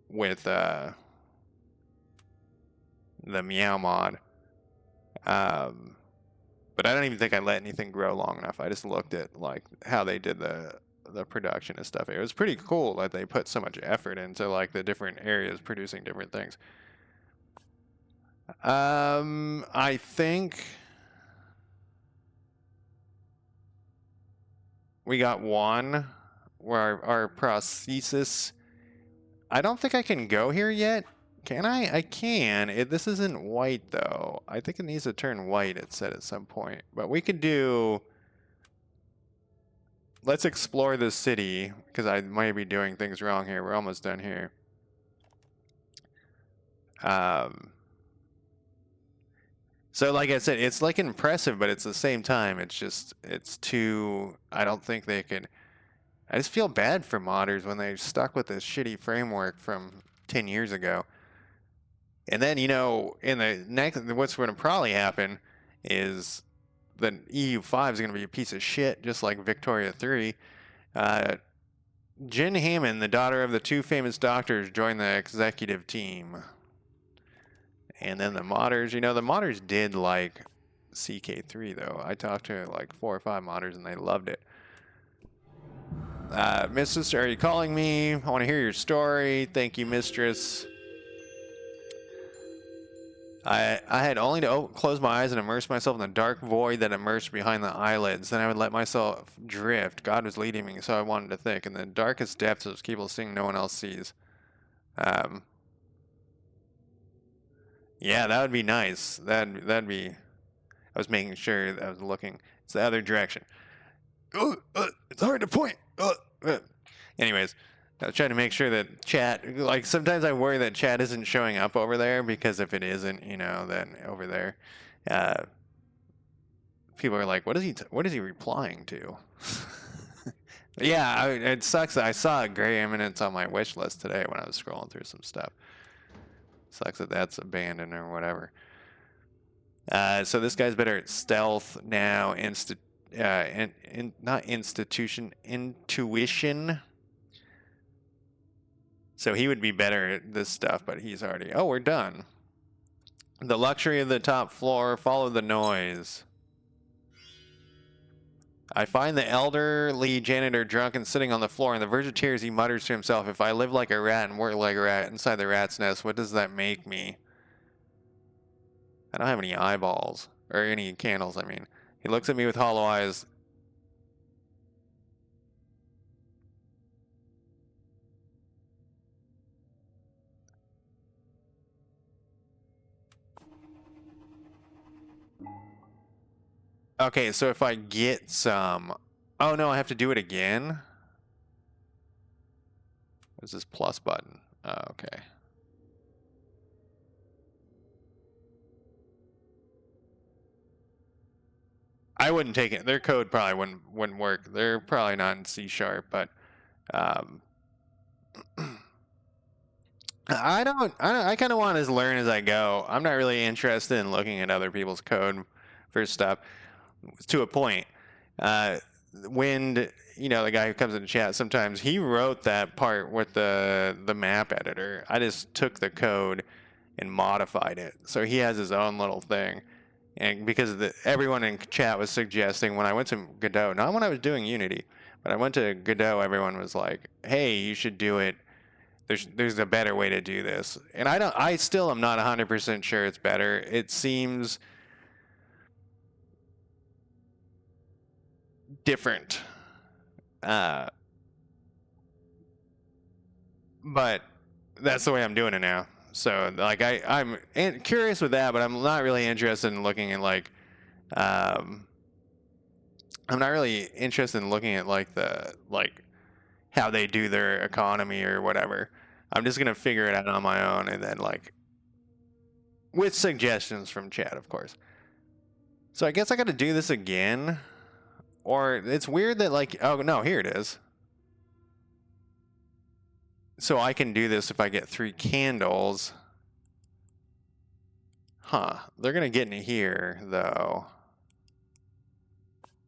with the Meow mod. But I don't even think I let anything grow long enough. I just looked at like how they did the production and stuff. It was pretty cool that they put so much effort into like the different areas producing different things. I think we got one where our prosthesis. I don't think I can go here yet. Can I? I can. This isn't white though. I think it needs to turn white, it said at some point. But we could do. Let's explore this city, because I might be doing things wrong here. We're almost done here. So like I said, it's like impressive, but it's the same time, it's too, I don't think they could, I just feel bad for modders when they're stuck with this shitty framework from 10 years ago. And then, in the next, what's going to probably happen is the EU5 is going to be a piece of shit, just like Victoria 3. Jin Hammond, the daughter of the 2 famous doctors, joined the executive team. And then the modders, the modders did like CK3 though. I talked to like 4 or 5 modders and they loved it. Mistress, are you calling me? I want to hear your story. Thank you, mistress. I had only to close my eyes and immerse myself in the dark void that immersed behind the eyelids. Then I would let myself drift. God was leading me, so I wanted to think. In the darkest depths of people seeing no one else sees. Yeah, that would be nice. That'd be. I was making sure that I was looking. It's the other direction. It's hard to point. Anyways, I was trying to make sure that chat. Like sometimes I worry that chat isn't showing up over there, because if it isn't, then over there, people are like, "What is he? What is he replying to?" Yeah, it sucks. I saw Gray Eminence on my wish list today when I was scrolling through some stuff. Sucks that that's abandoned or whatever. So this guy's better at stealth now. Not institution, intuition. So he would be better at this stuff, but he's already. Oh, we're done. The luxury of the top floor. Follow the noise. I find the elderly janitor drunk and sitting on the floor. On the verge of tears, he mutters to himself, "If I live like a rat and work like a rat inside the rat's nest, what does that make me?" I don't have any eyeballs. Or any candles, I mean. He looks at me with hollow eyes. Okay, so if I get some... Oh, no, I have to do it again? What's this plus button? Oh, okay. I wouldn't take it. Their code probably wouldn't work. They're probably not in C#, but... I kind of want to learn as I go. I'm not really interested in looking at other people's code for stuff to a point. Wind, the guy who comes in the chat, sometimes he wrote that part with the map editor. I just took the code and modified it. So he has his own little thing. And because everyone in chat was suggesting when I went to Godot, not when I was doing Unity, but I went to Godot, everyone was like, hey, you should do it. There's a better way to do this. And I still am not 100% sure it's better. It seems different. But that's the way I'm doing it now. So like I'm curious with that, but I'm not really interested in looking at like I'm not really interested in looking at like how they do their economy or whatever. I'm just gonna figure it out on my own, and then like with suggestions from chat, of course. So I guess I got to do this again, or it's weird that like, oh no, here it is. So I can do this if I get 3 candles. Huh, they're gonna get in here though.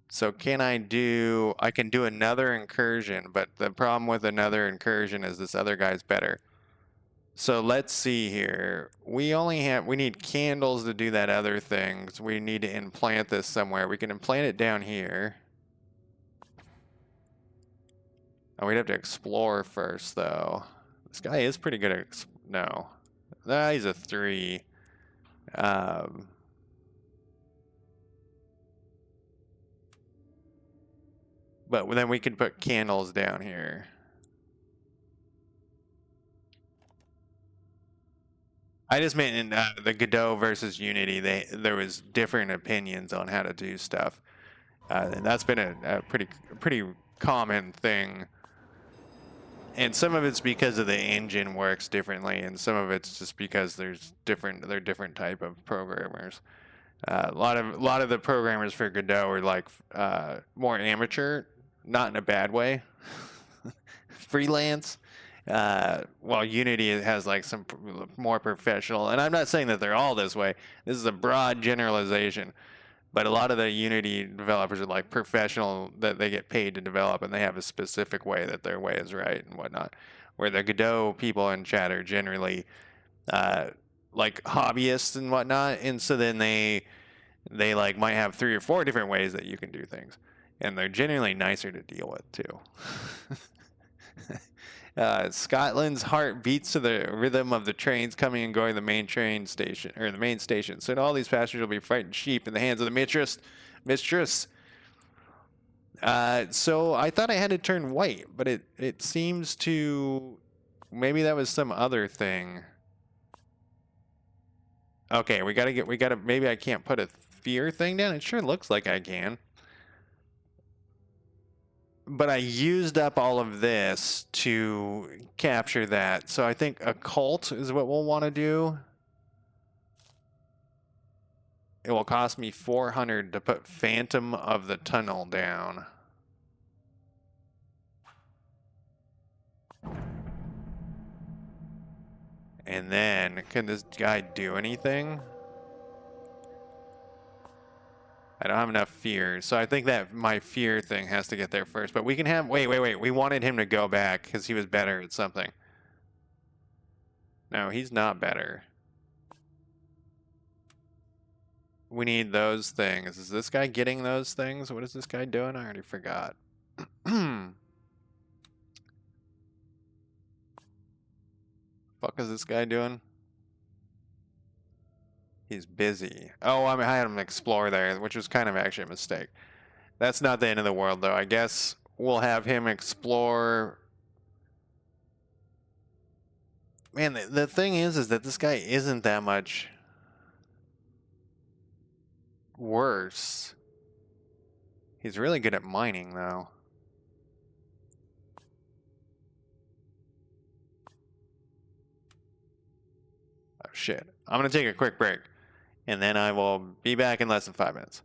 So can I can do another incursion, but the problem with another incursion is this other guy's better. So let's see here. We need candles to do that other thing. So we need to implant this somewhere. We can implant it down here. Oh, we'd have to explore first, though. This guy is pretty good at... No. Nah, he's a 3. But then we could put candles down here. I just meant in the Godot versus Unity, there was different opinions on how to do stuff. And that's been a pretty common thing. And some of it's because of the engine works differently, and some of it's just because they're different type of programmers. A lot of the programmers for Godot are like more amateur, not in a bad way, freelance. While Unity has like some more professional, and I'm not saying that they're all this way. This is a broad generalization. But a lot of the Unity developers are like professional that they get paid to develop, and they have a specific way that their way is right and whatnot. Where the Godot people in chat are generally like hobbyists and whatnot, and so then they like might have 3 or 4 different ways that you can do things, and they're generally nicer to deal with too. Scotland's heart beats to the rhythm of the trains coming and going the main train station, or the main station. Soon all these passengers will be frightened sheep in the hands of the mistress. So I thought I had to turn white, but it seems to... Maybe that was some other thing. Okay, maybe I can't put a fear thing down. It sure looks like I can. But I used up all of this to capture that. So I think occult is what we'll want to do. It will cost me 400 to put Phantom of the Tunnel down. And then, can this guy do anything? I don't have enough fear, so I think that my fear thing has to get there first. But we can have... Wait. We wanted him to go back because he was better at something. No, he's not better. We need those things. Is this guy getting those things? What is this guy doing? I already forgot. Fuck is this guy doing? He's busy. Oh, I had him explore there, which was kind of actually a mistake. That's not the end of the world, though. I guess we'll have him explore. Man, the thing is that this guy isn't that much worse. He's really good at mining, though. Oh, shit. I'm going to take a quick break, and then I will be back in less than 5 minutes.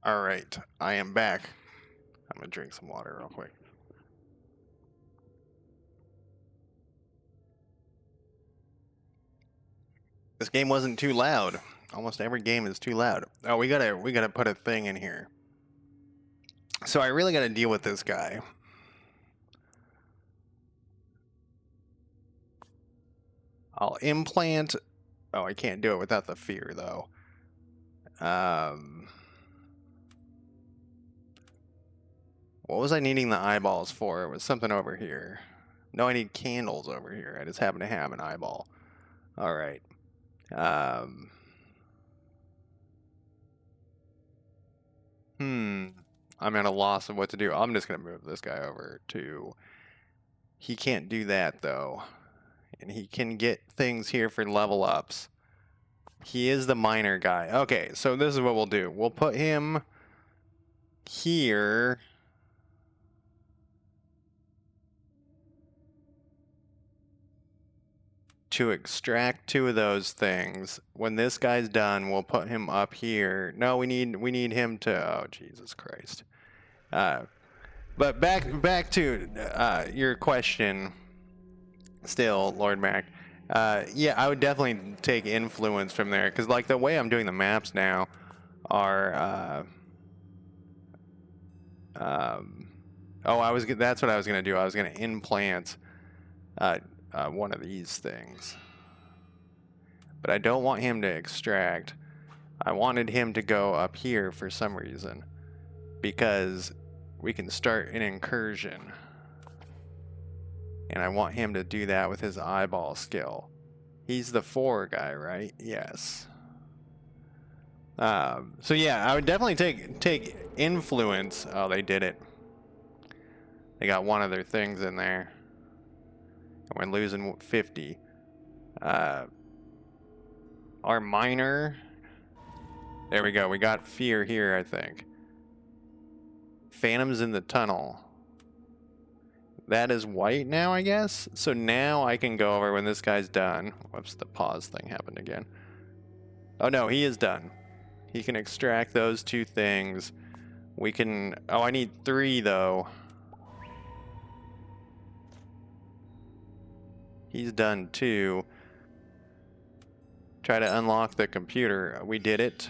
All right, I am back. I'm going to drink some water real quick. This game wasn't too loud. Almost every game is too loud. Oh, we gotta put a thing in here. So I really gotta deal with this guy. I'll implant. Oh, I can't do it without the fear though. Well, What was I needing the eyeballs for? It was something over here. No, I need candles over here. I just happen to have an eyeball. All right. I'm at a loss of what to do. I'm just going to move this guy over to... He can't do that, though. And he can get things here for level ups. He is the miner guy. Okay, so this is what we'll do. We'll put him here. To extract 2 of those things. When this guy's done, we'll put him up here. No, we need him to... Oh, Jesus Christ. But back to your question still, Lord Mac. Yeah, I would definitely take influence from there, because like the way I'm doing the maps now are... that's what I was going to do. I was going to implant one of these things. But I don't want him to extract. I wanted him to go up here for some reason, because we can start an incursion. And I want him to do that with his eyeball skill. He's the 4 guy, right? Yes. So yeah, I would definitely take influence. Oh, they did it. They got one of their things in there. And we're losing 50. Our miner. There we go. We got fear here, I think. Phantoms in the tunnel. That is white now, I guess. So now I can go over when this guy's done. Whoops, the pause thing happened again. Oh no, he is done. He can extract those 2 things. We can... Oh, I need 3 though. He's done 2. Try to unlock the computer. We did it.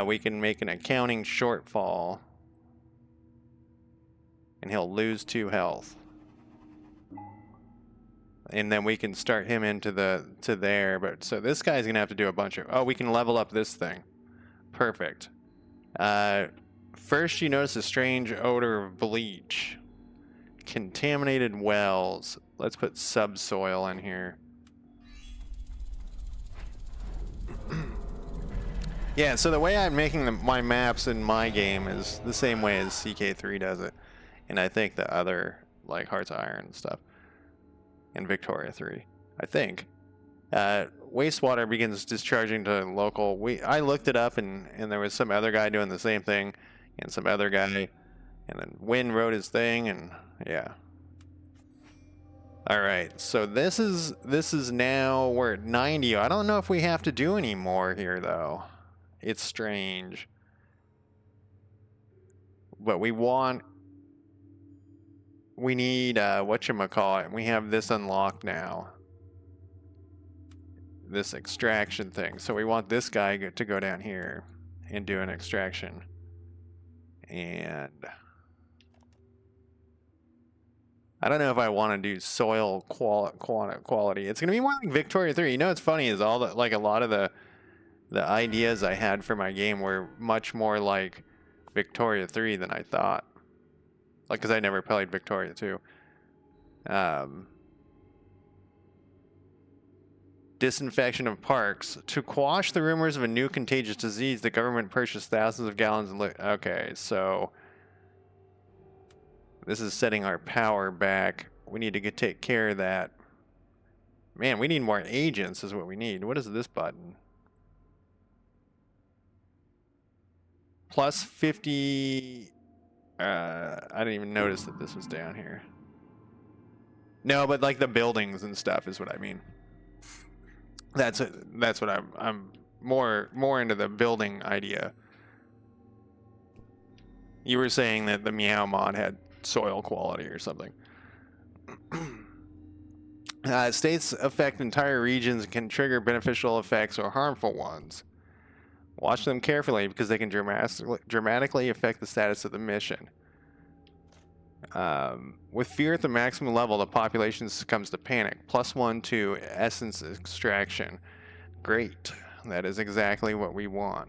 We can make an accounting shortfall. And he'll lose 2 health. And then we can start him into there. But so this guy's gonna have to do a bunch of... Oh, we can level up this thing. Perfect. First you notice a strange odor of bleach. Contaminated wells. Let's put subsoil in here. Yeah, so the way I'm making my maps in my game is the same way as CK3 does it. And I think the other, like Hearts of Iron and stuff. And Victoria 3, I think. Wastewater begins discharging to local... I looked it up, and there was some other guy doing the same thing. And some other guy. And then Wynn wrote his thing, and yeah. Alright, so this is now... We're at 90. I don't know if we have to do any more here, though. It's strange. But we need, whatchamacallit. We have this unlocked now. This extraction thing. So we want this guy to go down here and do an extraction. And... I don't know if I want to do soil quality. It's going to be more like Victoria 3. You know what's funny is all the, like a lot of the ideas I had for my game were much more like Victoria 3 than I thought. Like, because I never played Victoria 2. Disinfection of parks. To quash the rumors of a new contagious disease, the government purchased thousands of gallons of okay, so... This is setting our power back. We need to take care of that. Man, we need more agents is what we need. What is this button? Plus 50... I didn't even notice that this was down here. No, but like the buildings and stuff is what I mean. That's what I'm more into the building idea. You were saying that the Meow mod had soil quality or something. States affect entire regions and can trigger beneficial effects or harmful ones. Watch them carefully because they can dramatically affect the status of the mission. With fear at the maximum level, the population succumbs to panic. +1 to essence extraction. Great. That is exactly what we want.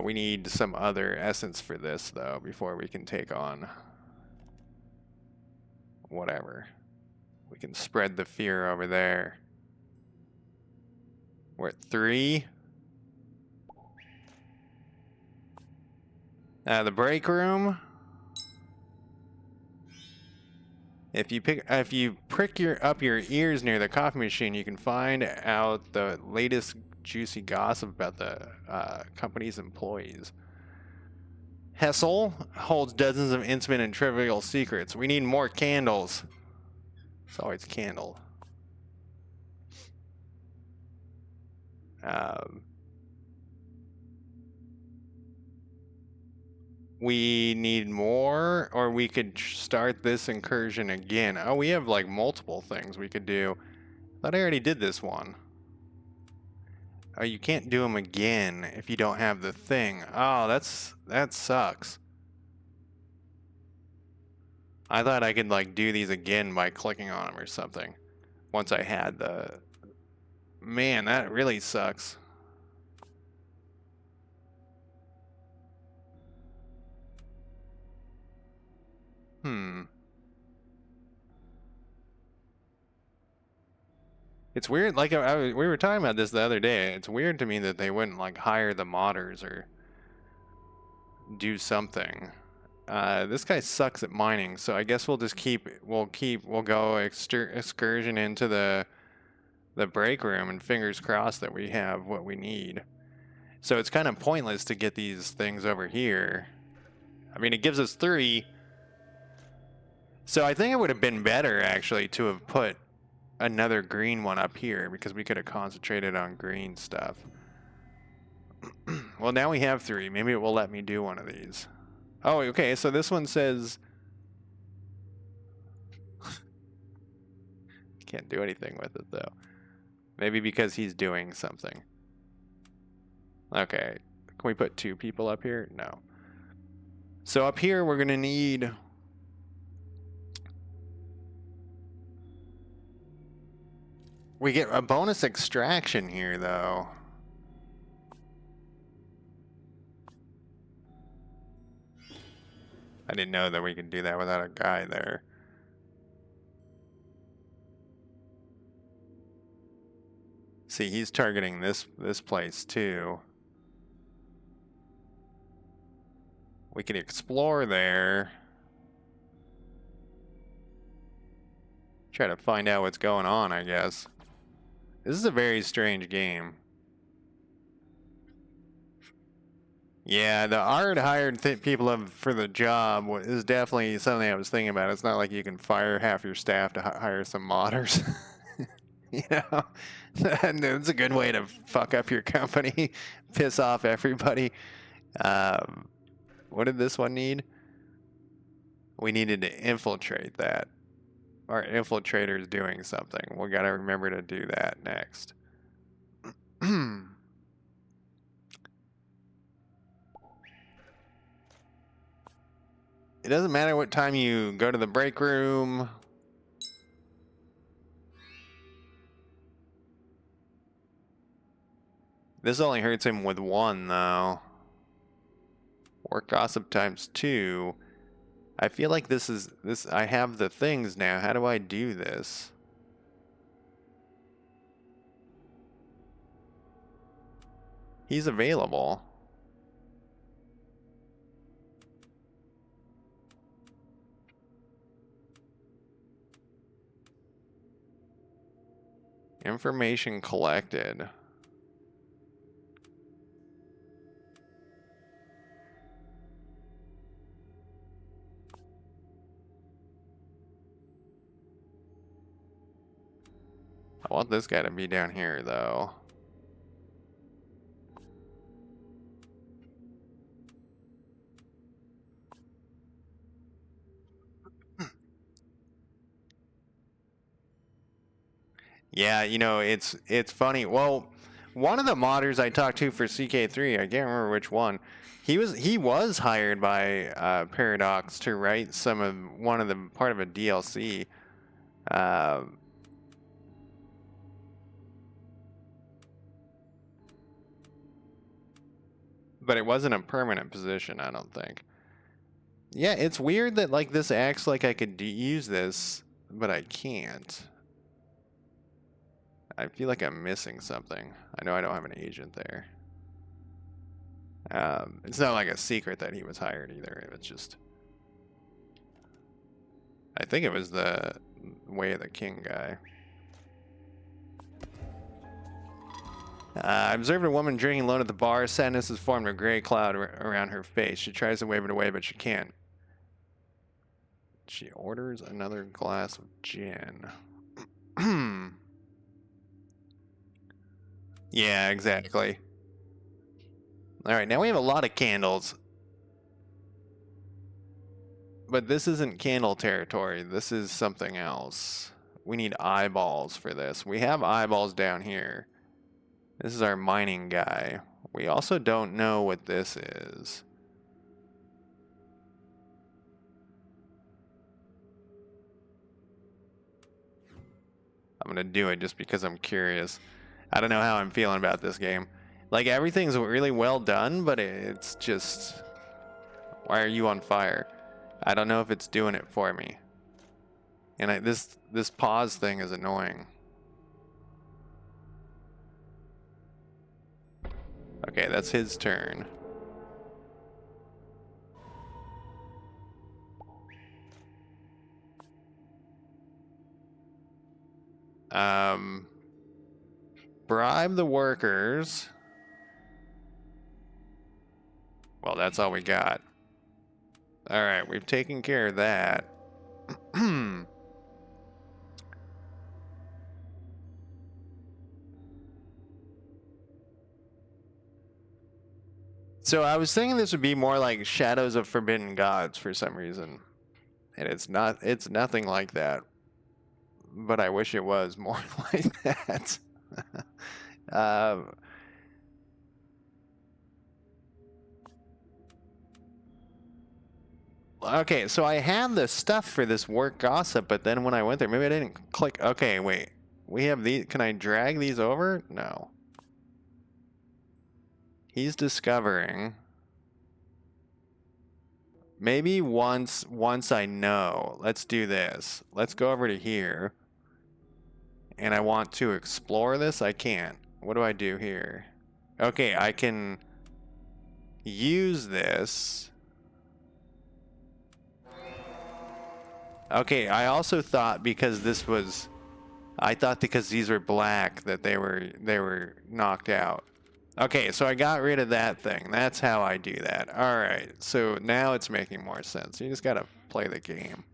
We need some other essence for this, though, before we can take on whatever. We can spread the fear over there. We're at 3. The break room. If you prick up your ears near the coffee machine, you can find out the latest juicy gossip about the company's employees. Hessel holds dozens of intimate and trivial secrets. We need more candles. It's always candle. We need more, or we could start this incursion again. Oh, we have like multiple things we could do. I thought I already did this one. Oh, you can't do them again if you don't have the thing. Oh, that sucks. I thought I could like do these again by clicking on them or something. Once I had the... Man, that really sucks. It's weird, like we were talking about this the other day. It's weird to me that they wouldn't like hire the modders or do something. This guy sucks at mining, so I guess we'll just we'll go excursion into the break room, and fingers crossed that we have what we need. So it's kind of pointless to get these things over here. I mean, it gives us 3. So I think it would have been better actually to have put another green one up here, because we could have concentrated on green stuff. Well, now we have 3. Maybe it will let me do one of these. Oh, okay, so this one says... Can't do anything with it, though. Maybe because he's doing something. Okay, can we put 2 people up here? No. So up here, we're going to need... We get a bonus extraction here, though. I didn't know that we could do that without a guy there. See, he's targeting this place, too. We could explore there. Try to find out what's going on, I guess. This is a very strange game. Yeah, the Ard hired people for the job is definitely something I was thinking about. It's not like you can fire half your staff to hire some modders. You know, that's a good way to fuck up your company, piss off everybody. What did this one need? We needed to infiltrate that. Our infiltrator's doing something. We gotta remember to do that next. It doesn't matter what time you go to the break room. This only hurts him with 1, though. Work gossip times 2. I feel like this. I have the things now. How do I do this? He's available. Information collected. I want this guy to be down here, though. Yeah, you know, it's funny. Well, one of the modders I talked to for CK3, I can't remember which one. He was hired by Paradox to write part of a DLC. But it wasn't a permanent position, I don't think. Yeah, it's weird that like this acts like I could use this, but I can't. I feel like I'm missing something. I know I don't have an agent there. It's not like a secret that he was hired either. It's just, I think it was the Way of the King guy. I observed a woman drinking alone at the bar. Sadness has formed a gray cloud around her face. She tries to wave it away, but she can't. She orders another glass of gin. Yeah, exactly. All right, now we have a lot of candles. But this isn't candle territory. This is something else. We need eyeballs for this. We have eyeballs down here. This is our mining guy. We also don't know what this is. I'm gonna do it just because I'm curious. I don't know how I'm feeling about this game. Like, everything's really well done, but it's just... Why are you on fire? I don't know if it's doing it for me. And this pause thing is annoying. Okay, that's his turn. Bribe the workers. Well, that's all we got. All right, we've taken care of that. So I was thinking this would be more like Shadows of Forbidden Gods for some reason. And it's not, it's nothing like that. But I wish it was more like that. Okay, so I had the stuff for this work gossip, but then when I went there, maybe I didn't click. Okay, wait. We have these. Can I drag these over? No. He's discovering. Maybe once I know. Let's do this. Let's go over to here. And I want to explore this. I can't. What do I do here? Okay, I can use this. Okay, I also thought because this was... I thought because these were black that they were knocked out. Okay, so I got rid of that thing. That's how I do that. All right, so now it's making more sense. You just gotta play the game.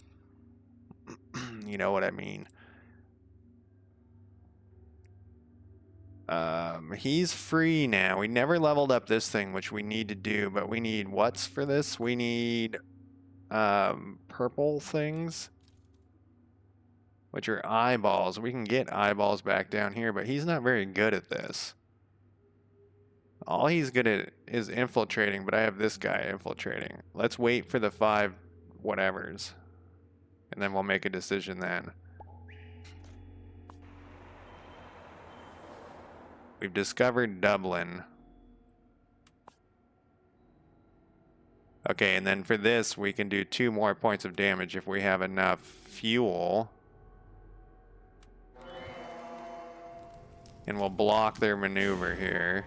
You know what I mean. He's free now. We never leveled up this thing, which we need to do, but we need what's for this? We need purple things, which are eyeballs. We can get eyeballs back down here, but he's not very good at this. All he's good at is infiltrating, but I have this guy infiltrating. Let's wait for the 5 whatevers, and then we'll make a decision then. We've discovered Dublin. Okay, and then for this, we can do 2 more points of damage if we have enough fuel. And we'll block their maneuver here.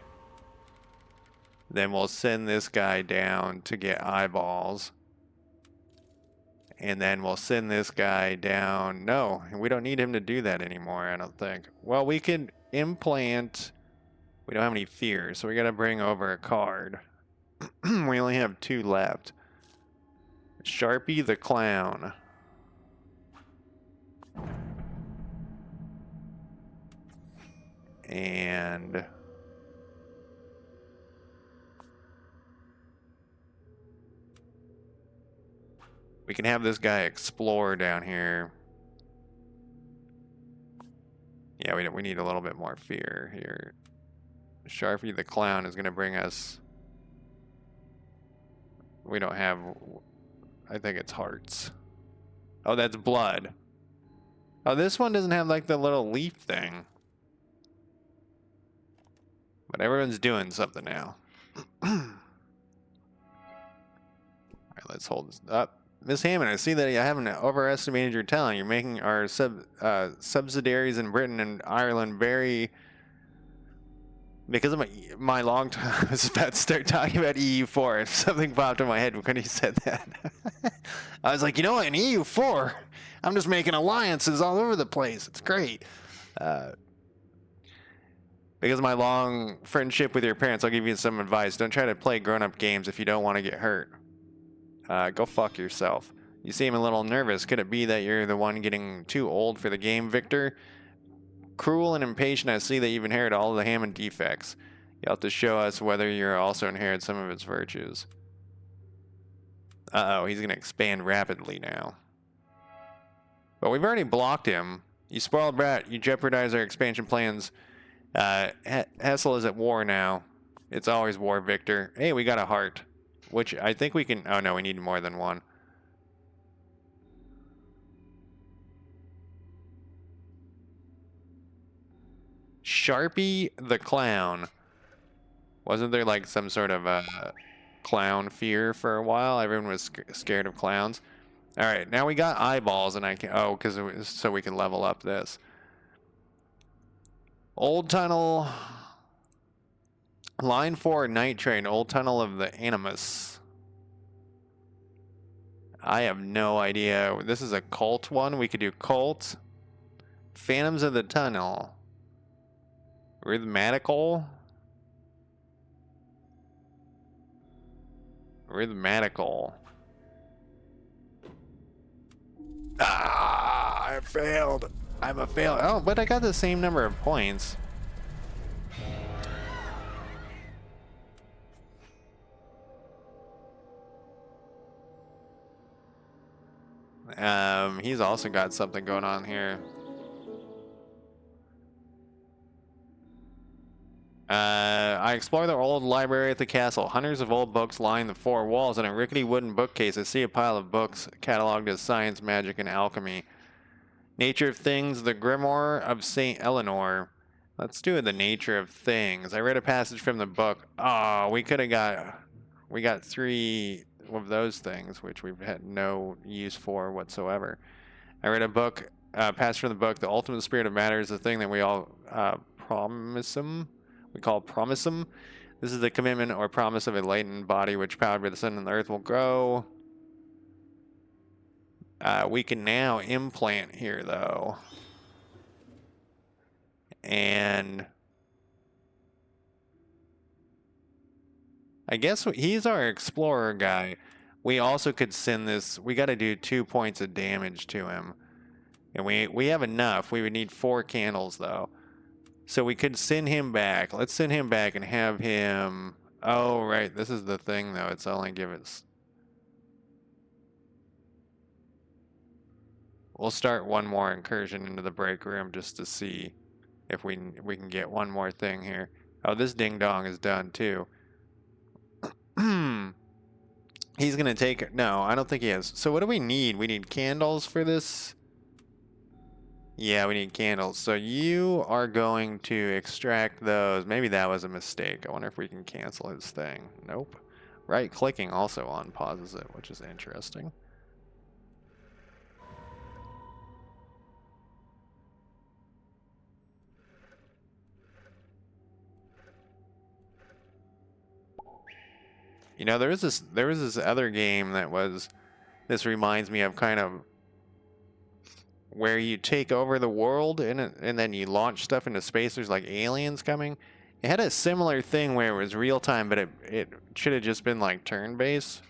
Then we'll send this guy down to get eyeballs. And then we'll send this guy down. No, we don't need him to do that anymore, I don't think. Well, we can implant... We don't have any fears, so we gotta bring over a card. We only have 2 left. Sharpie the Clown. And... we can have this guy explore down here. Yeah, we need a little bit more fear here. Sharpie the Clown is going to bring us... We don't have... I think it's hearts. Oh, that's blood. Oh, this one doesn't have like the little leaf thing. But everyone's doing something now. let's hold this up. Miss Hammond, I see that you haven't overestimated your talent. You're making our subsidiaries in Britain and Ireland very... Because of my long time, I was about to start talking about EU4. Something popped in my head when he said that. I was like, you know what, in EU4, I'm just making alliances all over the place. It's great. Because of my long friendship with your parents, I'll give you some advice. Don't try to play grown-up games if you don't want to get hurt. Go fuck yourself. You seem a little nervous. Could it be that you're the one getting too old for the game, Victor? Cruel and impatient, I see that you've inherited all of the Hammond defects. You'll have to show us whether you're also inherit some of its virtues. Uh-oh, he's going to expand rapidly now. But we've already blocked him. You spoiled brat. You jeopardize our expansion plans. Hessel is at war now. It's always war, Victor. Hey, we got a heart. Which I think we can... Oh, no, we need more than one. Sharpie the Clown. Wasn't there like some sort of clown fear for a while? Everyone was scared of clowns. All right, now we got eyeballs, and I can... Oh, because so we can level up this. Old Tunnel... Line 4, Night Train, Old Tunnel of the Animus. I have no idea. This is a cult one. We could do cult. Phantoms of the Tunnel. Rhythmatical. Rhythmatical. Ah, I failed. I'm a fail. Oh, but I got the same number of points. He's also got something going on here. I explore the old library at the castle. Hundreds of old books line the four walls. In a rickety wooden bookcase, I see a pile of books cataloged as science, magic, and alchemy. Nature of Things, the Grimoire of St. Eleanor. Let's do the Nature of Things. I read a passage from the book. Oh, we got 3 of those things, which we've had no use for whatsoever. I read a book, passage from the book. The ultimate spirit of matter is the thing that we all we call promisum. This is the commitment or promise of a latent body which, powered by the sun and the earth, will grow. We can now implant here, though. And I guess he's our explorer guy. We also could send this. We got to do 2 points of damage to him. And we have enough. We would need 4 candles, though. So we could send him back. Let's send him back and have him... Oh, right. This is the thing, though. It's only give us... We'll start one more incursion into the break room just to see if we can get one more thing here. Oh, this ding-dong is done, too. He's going to take it. No, I don't think he has. So what do we need? We need candles for this... Yeah, we need candles. So you are going to extract those. Maybe that was a mistake. I wonder if we can cancel his thing. Nope. Right-clicking also unpauses it, which is interesting. You know, there was this other game that was... This reminds me of kind of... where you take over the world and then you launch stuff into space. There's like aliens coming. It had a similar thing where it was real time, but it should have just been like turn-based.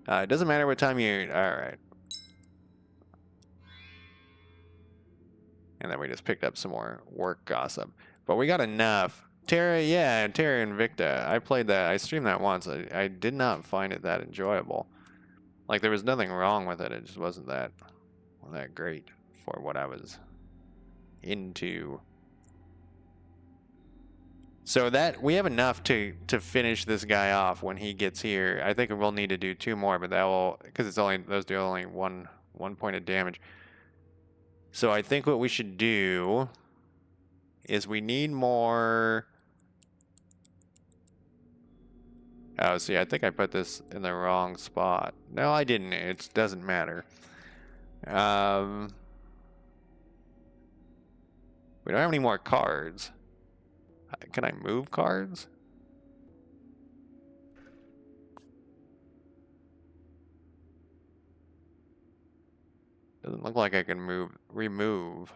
It doesn't matter what time you... Alright. And then we just picked up some more work gossip. But we got enough. Terra, yeah, Terra Invicta. I played that. I streamed that once. I did not find it that enjoyable. Like, there was nothing wrong with it. It just wasn't that great for what I was into. So that we have enough to finish this guy off when he gets here. I think we'll need to do 2 more, but that will, because it's only those do only one point of damage. So I think what we should do is we need more. Oh, see, I think I put this in the wrong spot. No, I didn't. It doesn't matter. We don't have any more cards. Can I move cards? Doesn't look like I can remove.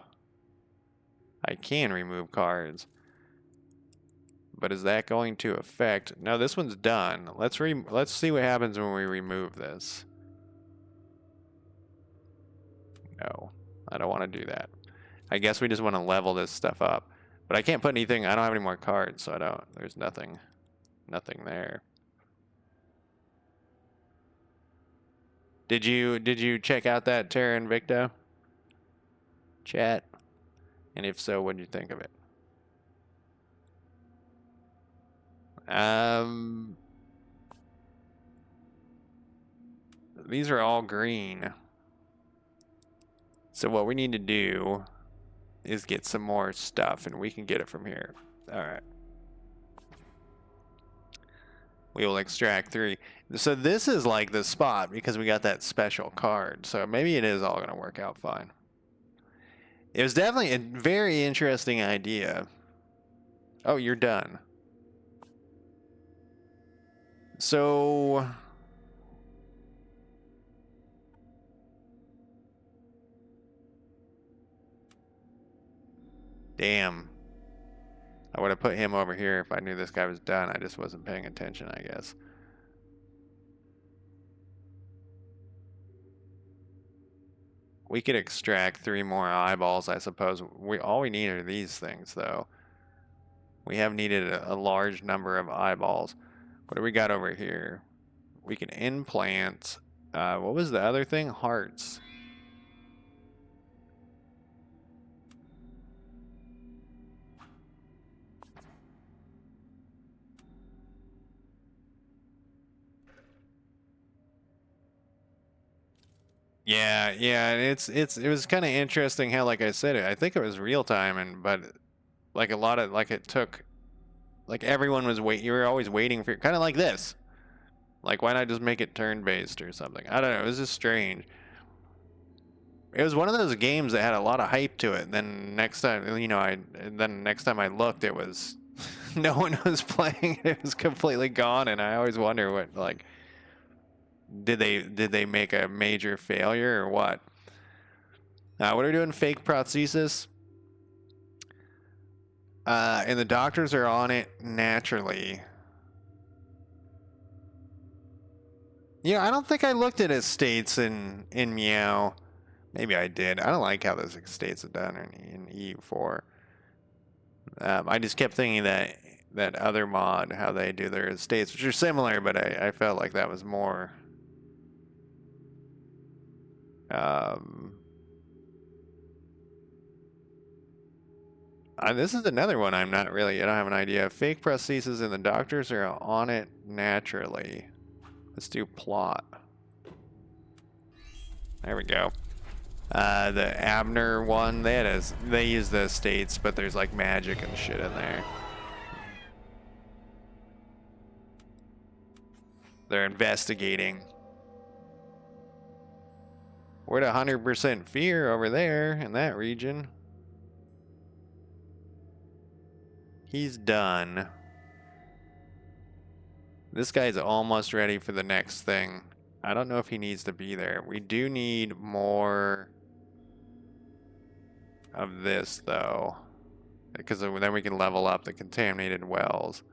I can remove cards. But is that going to affect? No, this one's done. Let's see what happens when we remove this. No, I don't want to do that. I guess we just want to level this stuff up. But I can't put anything. I don't have any more cards, so I don't. There's nothing there. Did you check out that Terra Invicta chat? And if so, what did you think of it? These are all green. So what we need to do is get some more stuff, and we can get it from here. All right. We will extract 3. So this is like the spot because we got that special card. So maybe it is all going to work out fine. It was definitely a very interesting idea. Oh, you're done. So damn. I would have put him over here if I knew this guy was done. I just wasn't paying attention, I guess. We could extract 3 more eyeballs, I suppose. All we need are these things, though. We have needed a large number of eyeballs. What do we got over here? We can implant. What was the other thing? Hearts. Yeah, it was kind of interesting how, like I said, I think it was real time, but like a lot of, like it took, like everyone was you were always waiting for, kind of like this. Like, why not just make it turn-based or something? I don't know, it was just strange. It was one of those games that had a lot of hype to it, and then next time, you know, next time I looked, it was, no one was playing, it was completely gone, and I always wonder what, like, did they make a major failure or what? What are we doing? Fake prosthesis. And the doctors are on it naturally. Yeah, I don't think I looked at estates in Meow. Maybe I did. I don't like how those estates are done in EU4. I just kept thinking that other mod, how they do their estates, which are similar, but I felt like that was more. This is another one I don't have an idea. Fake prosthesis and the doctors are on it naturally. Let's do plot. There we go. The Abner one, they use the estates, but there's like magic and shit in there. They're investigating. We're at 100% fear over there in that region. He's done. This guy's almost ready for the next thing. I don't know if he needs to be there. We do need more of this, though, because then we can level up the contaminated wells.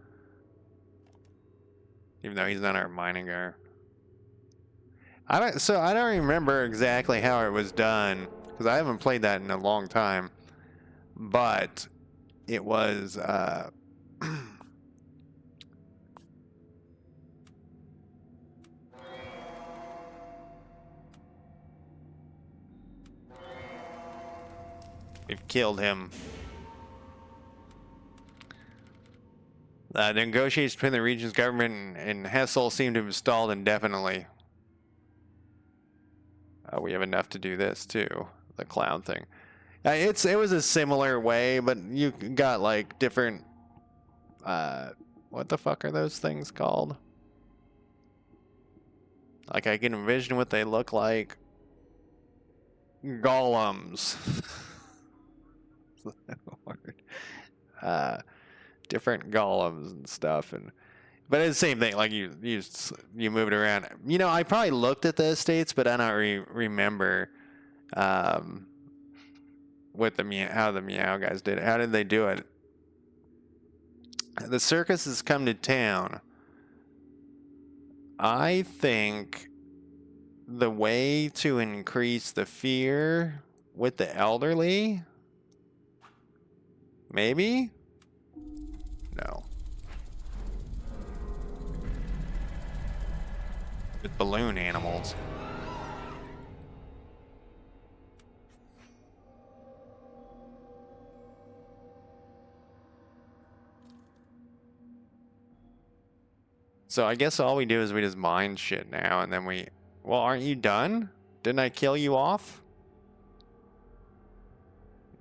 Even though he's not our mining guy. I don't remember exactly how it was done, because I haven't played that in a long time. But it was we've killed him. The negotiations between the region's government and Hessel seem to have stalled indefinitely. We have enough to do this too, the clown thing. It was a similar way, but you got like different. What the fuck are those things called? Like I can envision what they look like. Golems. Different golems and stuff, but it's the same thing. Like you move it around. You know, I probably looked at the estates, but I don't remember what how the Meow guys did it. How did they do it? The circus has come to town. I think the way to increase the fear with the elderly, maybe? No. With balloon animals. So I guess all we do is we just mine shit now, and then we... Well, aren't you done? Didn't I kill you off?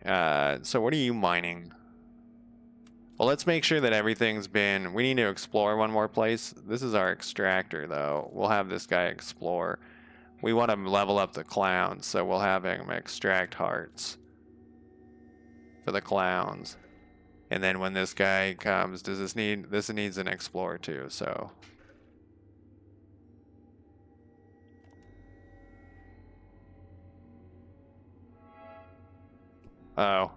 So what are you mining? Well, let's make sure that everything's been... We need to explore one more place. This is our extractor, though. We'll have this guy explore. We want to level up the clowns, so we'll have him extract hearts for the clowns. And then when this guy comes, this needs an explorer too, so. Oh.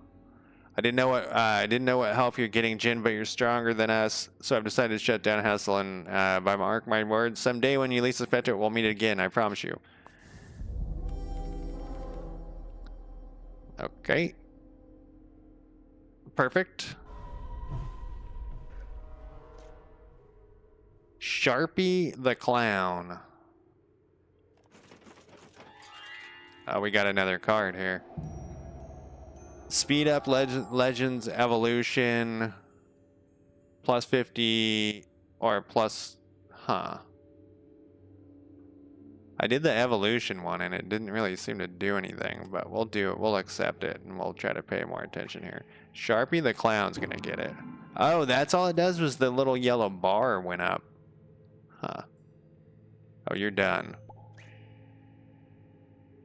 I didn't know what help you're getting, Jin, but you're stronger than us, so I've decided to shut down Hustle, and by my words, someday when you least suspect it, we'll meet again, I promise you. Okay. Perfect. Sharpie the Clown. Oh, we got another card here. Speed up Legends Evolution. Plus 50 or plus... Huh. I did the evolution one and it didn't really seem to do anything, but we'll do it. We'll accept it and we'll try to pay more attention here. Sharpie the Clown's gonna get it. Oh, that's all it does was the little yellow bar went up. Huh. Oh, you're done.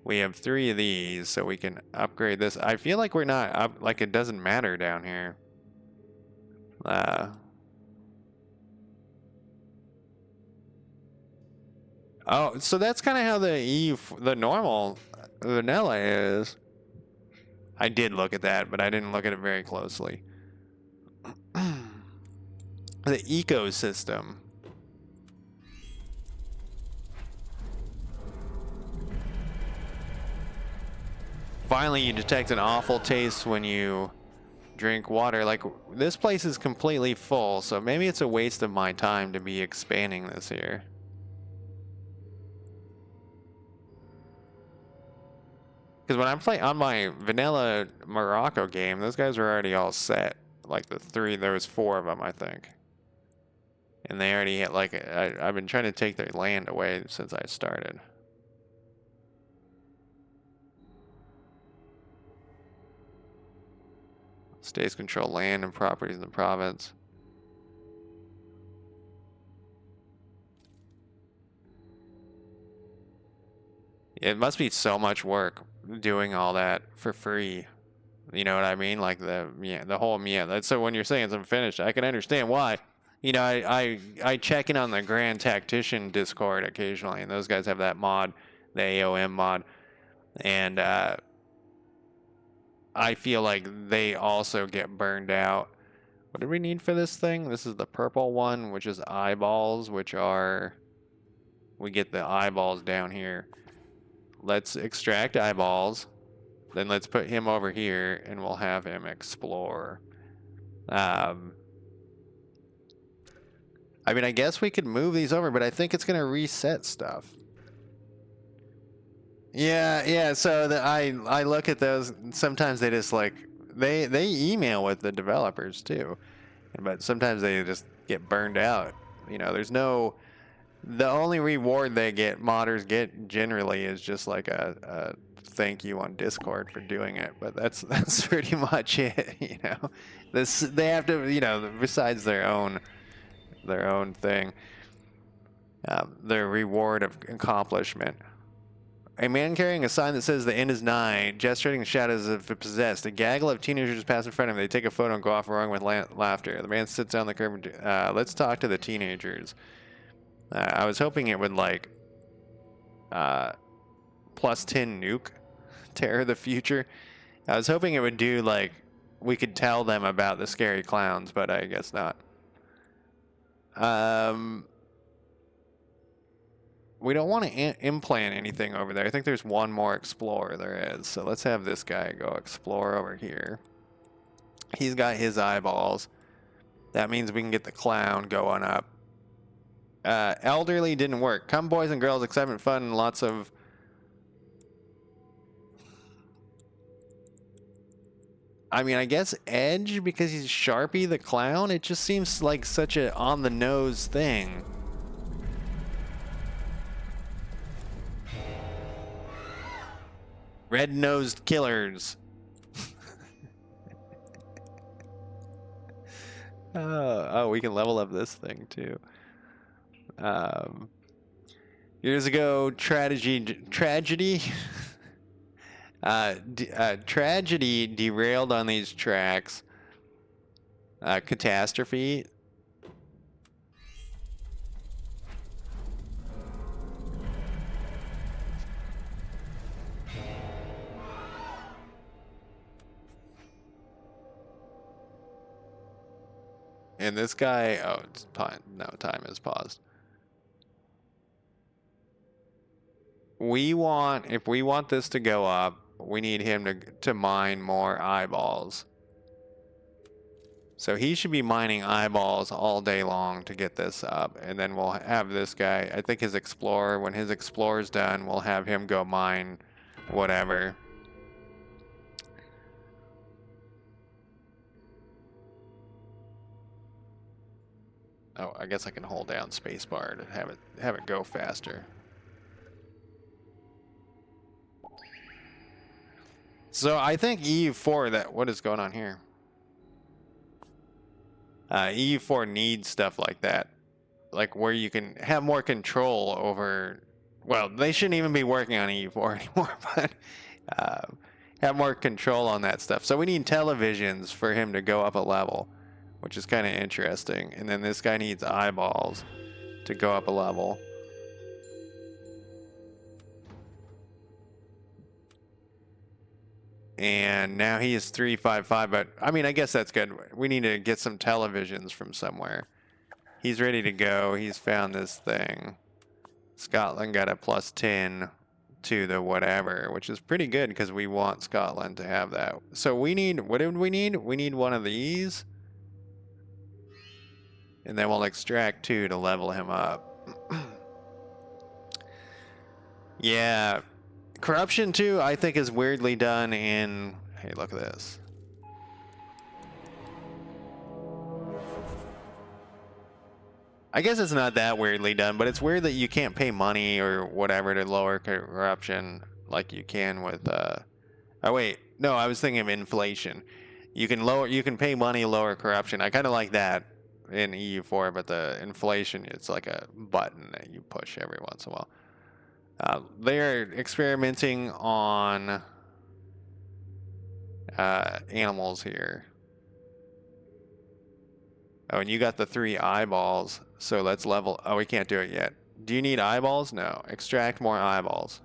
We have 3 of these, so we can upgrade this. I feel like we're not up, like it doesn't matter down here. Oh, so that's kind of how the normal vanilla is. I did look at that, but I didn't look at it very closely. The ecosystem. Finally, you detect an awful taste when you drink water. Like, this place is completely full, so maybe it's a waste of my time to be expanding this here. Because when I'm playing on my vanilla Morocco game, those guys were already all set. Like there was 4 of them, I think. And they already had, like, I've been trying to take their land away since I started. States control land and properties in the province. It must be so much work doing all that for free. You know what I mean? Like the whole so when you're saying it's unfinished, I can understand why. You know, I check in on the Grand Tactician Discord occasionally, and those guys have that mod, the AOM mod, and I feel like they also get burned out. What do we need for this thing? This is the purple one, which is eyeballs, which are... We get the eyeballs down here. Let's extract eyeballs. Then let's put him over here, and we'll have him explore. I mean, I guess we could move these over, but I think it's going to reset stuff. Yeah, so I look at those, and sometimes they just, like, they email with the developers, too. But sometimes they just get burned out. You know, there's no... The only reward modders get generally is just like a thank you on Discord for doing it, but that's pretty much it, you know. They have to, you know, besides their own thing. the reward of accomplishment. A man carrying a sign that says the end is nigh, gesturing shadows as if possessed. A gaggle of teenagers pass in front of him. They take a photo and go off roaring with laughter. The man sits down the curb. Let's talk to the teenagers. I was hoping it would like plus 10 nuke Terror of the Future. I was hoping it would do like we could tell them about the scary clowns, but I guess not. We don't want to implant anything over there. I think there's one more explorer there is. So let's have this guy go explore over here. He's got his eyeballs. That means we can get the clown going up. Elderly didn't work. Come boys and girls, excitement, fun, and lots of... I mean, I guess Edge because he's Sharpie the clown. It just seems like such a on-the-nose thing. Red-nosed killers. Oh, we can level up this thing too. Years ago, tragedy tragedy derailed on these tracks. Catastrophe. And this guy, oh, it's no, time has paused. If we want this to go up, we need him to mine more eyeballs. So he should be mining eyeballs all day long to get this up. And then we'll have this guy, I think his explorer, when his explorer's done, we'll have him go mine whatever. Oh, I guess I can hold down spacebar to have it go faster. So I think EU4, what is going on here? EU4 needs stuff like that. Like where you can have more control over, well, they shouldn't even be working on EU4 anymore, but have more control on that stuff. So we need televisions for him to go up a level, which is kind of interesting. And then this guy needs eyeballs to go up a level. And now he is 355, but I mean, I guess that's good. We need to get some televisions from somewhere. He's ready to go. He's found this thing. Scotland got a plus 10 to the whatever, which is pretty good because we want Scotland to have that. So we need, what did we need? We need one of these. And then we'll extract 2 to level him up. Yeah. Corruption 2, I think, is weirdly done in... Hey, look at this. I guess it's not that weirdly done, but it's weird that you can't pay money or whatever to lower corruption like you can with... Oh, wait. No, I was thinking of inflation. You can pay money, lower corruption. I kind of like that in EU4, but the inflation, it's like a button that you push every once in a while. They're experimenting on animals here. Oh, and you got the 3 eyeballs, so let's level... Oh, we can't do it yet. Do you need eyeballs? No. Extract more eyeballs.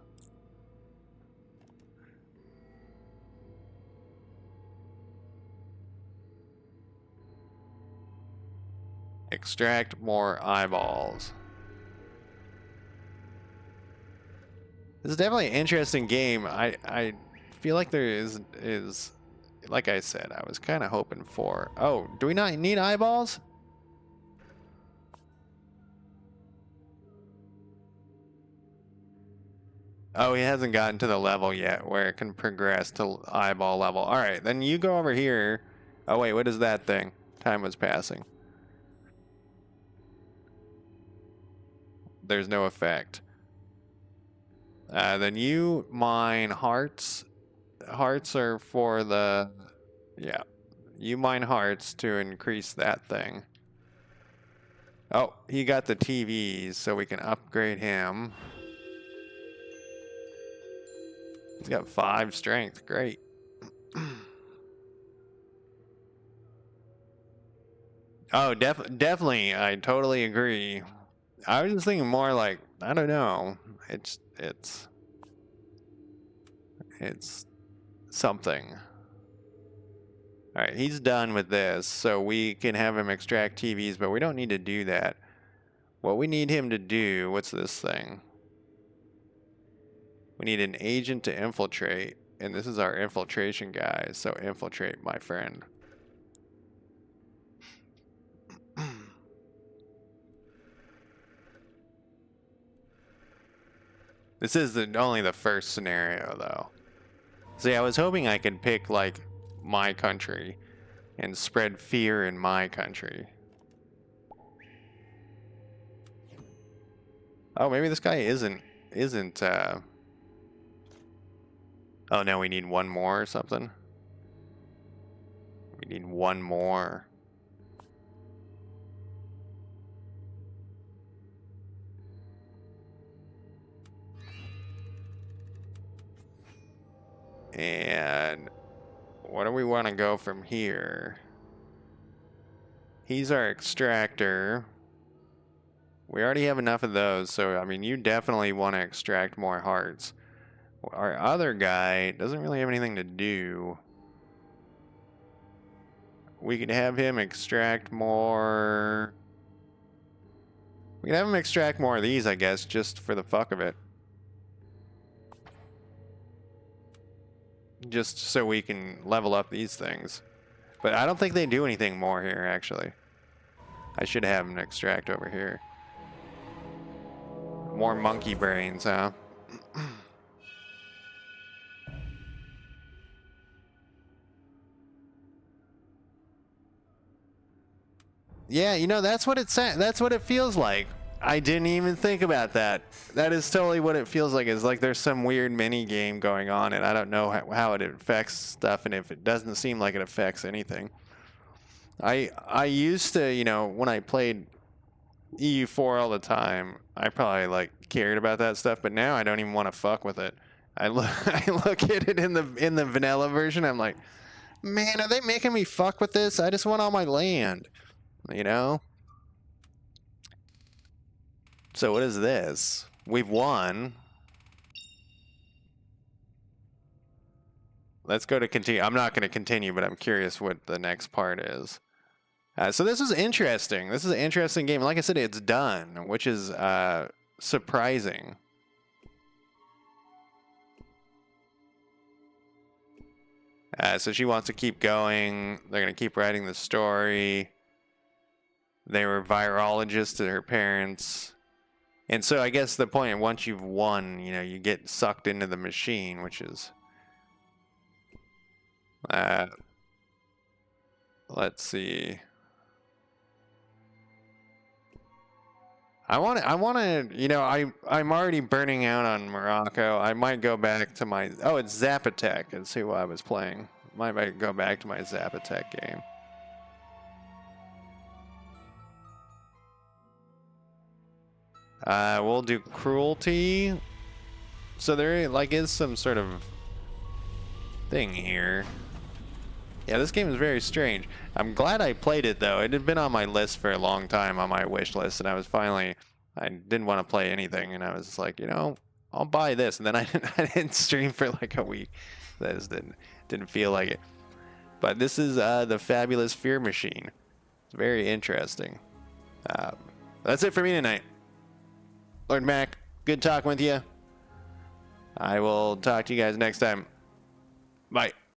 Extract more eyeballs. This is definitely an interesting game. I feel like there is like I said, I was kind of hoping for... Oh, do we not need eyeballs? Oh, he hasn't gotten to the level yet where it can progress to eyeball level. All right, then you go over here. Oh, wait, what is that thing? Time was passing. There's no effect. Then you mine hearts. Hearts are for the... Yeah. You mine hearts to increase that thing. Oh, he got the TVs, so we can upgrade him. He's got 5 strength. Great. Oh, definitely. I totally agree. I was just thinking more like, I don't know. It's something. All right, he's done with this, so we can have him extract TVs, but we don't need to do that. What we need him to do, what's this thing? We need an agent to infiltrate, and this is our infiltration guy, so infiltrate, my friend. This is only the first scenario, though. See, I was hoping I could pick, like, my country and spread fear in my country. Oh, maybe this guy isn't, oh, no, we need one more or something? We need one more. And what do we want to go from here? He's our extractor. We already have enough of those, so I mean, you definitely want to extract more hearts. Our other guy doesn't really have anything to do. We could have him extract more. We can have him extract more of these, I guess, just for the fuck of it. Just so we can level up these things. But I don't think they do anything more here, actually. I should have him extract over here. More monkey brains, huh? Yeah, you know, that's what that's what it feels like. I didn't even think about that. That is totally what it feels like. It's like there's some weird mini game going on, and I don't know how it affects stuff, and if it doesn't seem like it affects anything. I used to, you know, when I played EU4 all the time, I probably like cared about that stuff, but now I don't even want to fuck with it. I look at it in the vanilla version. I'm like, man, are they making me fuck with this? I just want all my land, you know. So what is this? We've won. Let's go to continue. I'm not going to continue, but I'm curious what the next part is. So this is interesting. This is an interesting game. Like I said, it's done, which is surprising. So she wants to keep going. They're going to keep writing the story. They were virologists to her parents. And so I guess the point, once you've won, you know, you get sucked into the machine, which is... let's see. I want to, you know, I'm already burning out on Morocco. I might go back to my, oh, it's Zapotec is who I was playing. Might go back to my Zapotec game. We'll do cruelty. So there like is some sort of thing here. Yeah, this game is very strange. I'm glad I played it, though. It had been on my list for a long time, on my wish list, and I was finally... I didn't want to play anything, and I was like, you know, I'll buy this. And then I didn't stream for like a week. That just didn't feel like it. But this is the Fabulous Fear Machine. It's very interesting. That's it for me tonight. Lord Mac, good talking with you. I will talk to you guys next time. Bye.